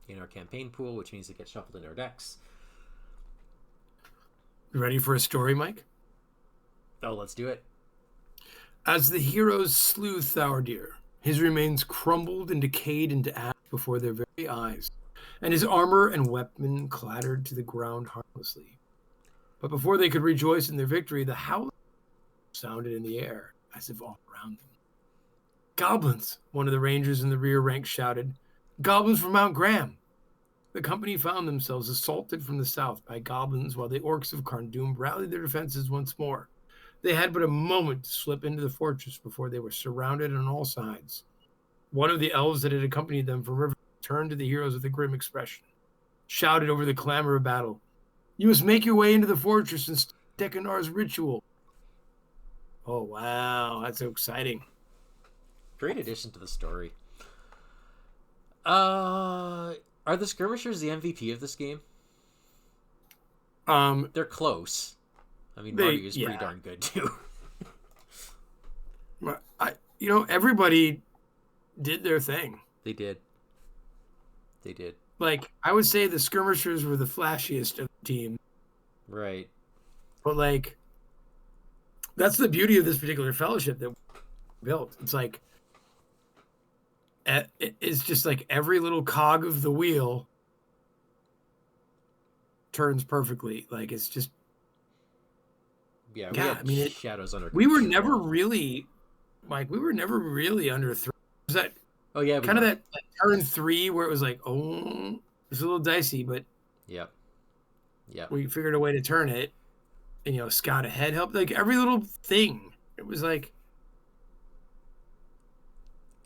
in our campaign pool, which means they get shuffled in our decks. You ready for a story, Mike? Oh, let's do it. As the heroes slew Thardir, his remains crumbled and decayed into ash before their very eyes, and his armor and weapon clattered to the ground harmlessly. But before they could rejoice in their victory, the howl sounded in the air, as if all around them. Goblins, one of the rangers in the rear rank shouted. Goblins from Mount Graham. The company found themselves assaulted from the south by goblins while the orcs of Carn Dum rallied their defenses once more. They had but a moment to slip into the fortress before they were surrounded on all sides. One of the elves that had accompanied them from River turned to the heroes with a grim expression, shouted over the clamor of battle. You must make your way into the fortress and start Dekanar's ritual. Oh, wow. That's so exciting. Great addition to the story. Are the skirmishers the MVP of this game? They're close. I mean, Marty is pretty darn good too. Everybody did their thing. They did. Like, I would say the skirmishers were the flashiest of the team. Right. But, like, that's the beauty of this particular fellowship that we built. It's like, it's just like every little cog of the wheel turns perfectly. Like, it's just shadows under. We were never really, Mike. We were never really under three. Was that? Oh yeah, kind of that turn 3 where it was like, oh, it's a little dicey, but yeah, we figured a way to turn it, and scout ahead helped. Like every little thing, it was like.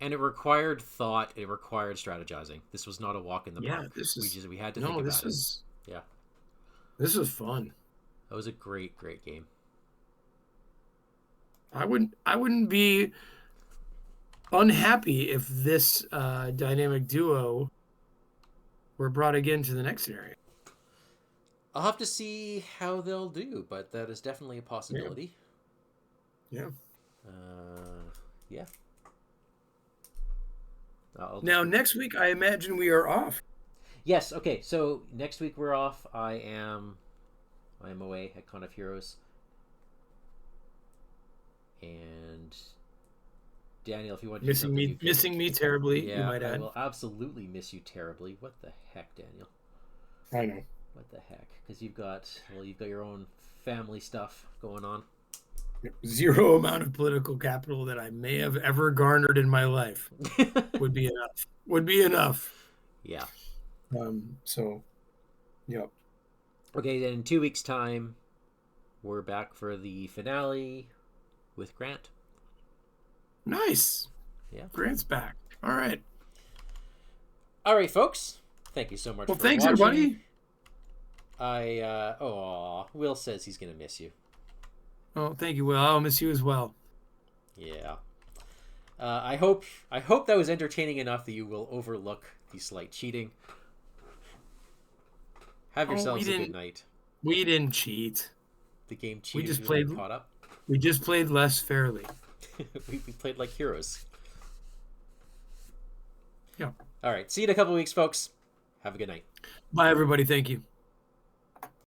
And it required thought. It required strategizing. This was not a walk in the park. We had to think about it. Yeah. This was fun. That was a great game. I wouldn't be unhappy if this dynamic duo were brought again to the next scenario. I'll have to see how they'll do, but that is definitely a possibility. Yeah. Yeah. Now, next week, I imagine we are off. Yes. Okay. So next week we're off. I am away at Con of Heroes. And Daniel, if you want to do something, missing me terribly. Yeah, you might add. I will absolutely miss you terribly. What the heck, Daniel? I know. What the heck? Because you've got your own family stuff going on. Zero amount of political capital that I may have ever garnered in my life would be enough. Would be enough. Yeah. So, yep. Okay, then in 2 weeks' time, we're back for the finale with Grant. Nice. Yeah. Grant's back. All right. All right, folks. Thank you so much for thanks, watching. everybody. Will says he's going to miss you. Oh, thank you, Will. I'll miss you as well. Yeah. I hope that was entertaining enough that you will overlook the slight cheating. Have yourselves a good night. We didn't cheat. The game cheated. We just played caught up. We just played less fairly. we played like heroes. Yeah. All right. See you in a couple weeks, folks. Have a good night. Bye, everybody. Thank you.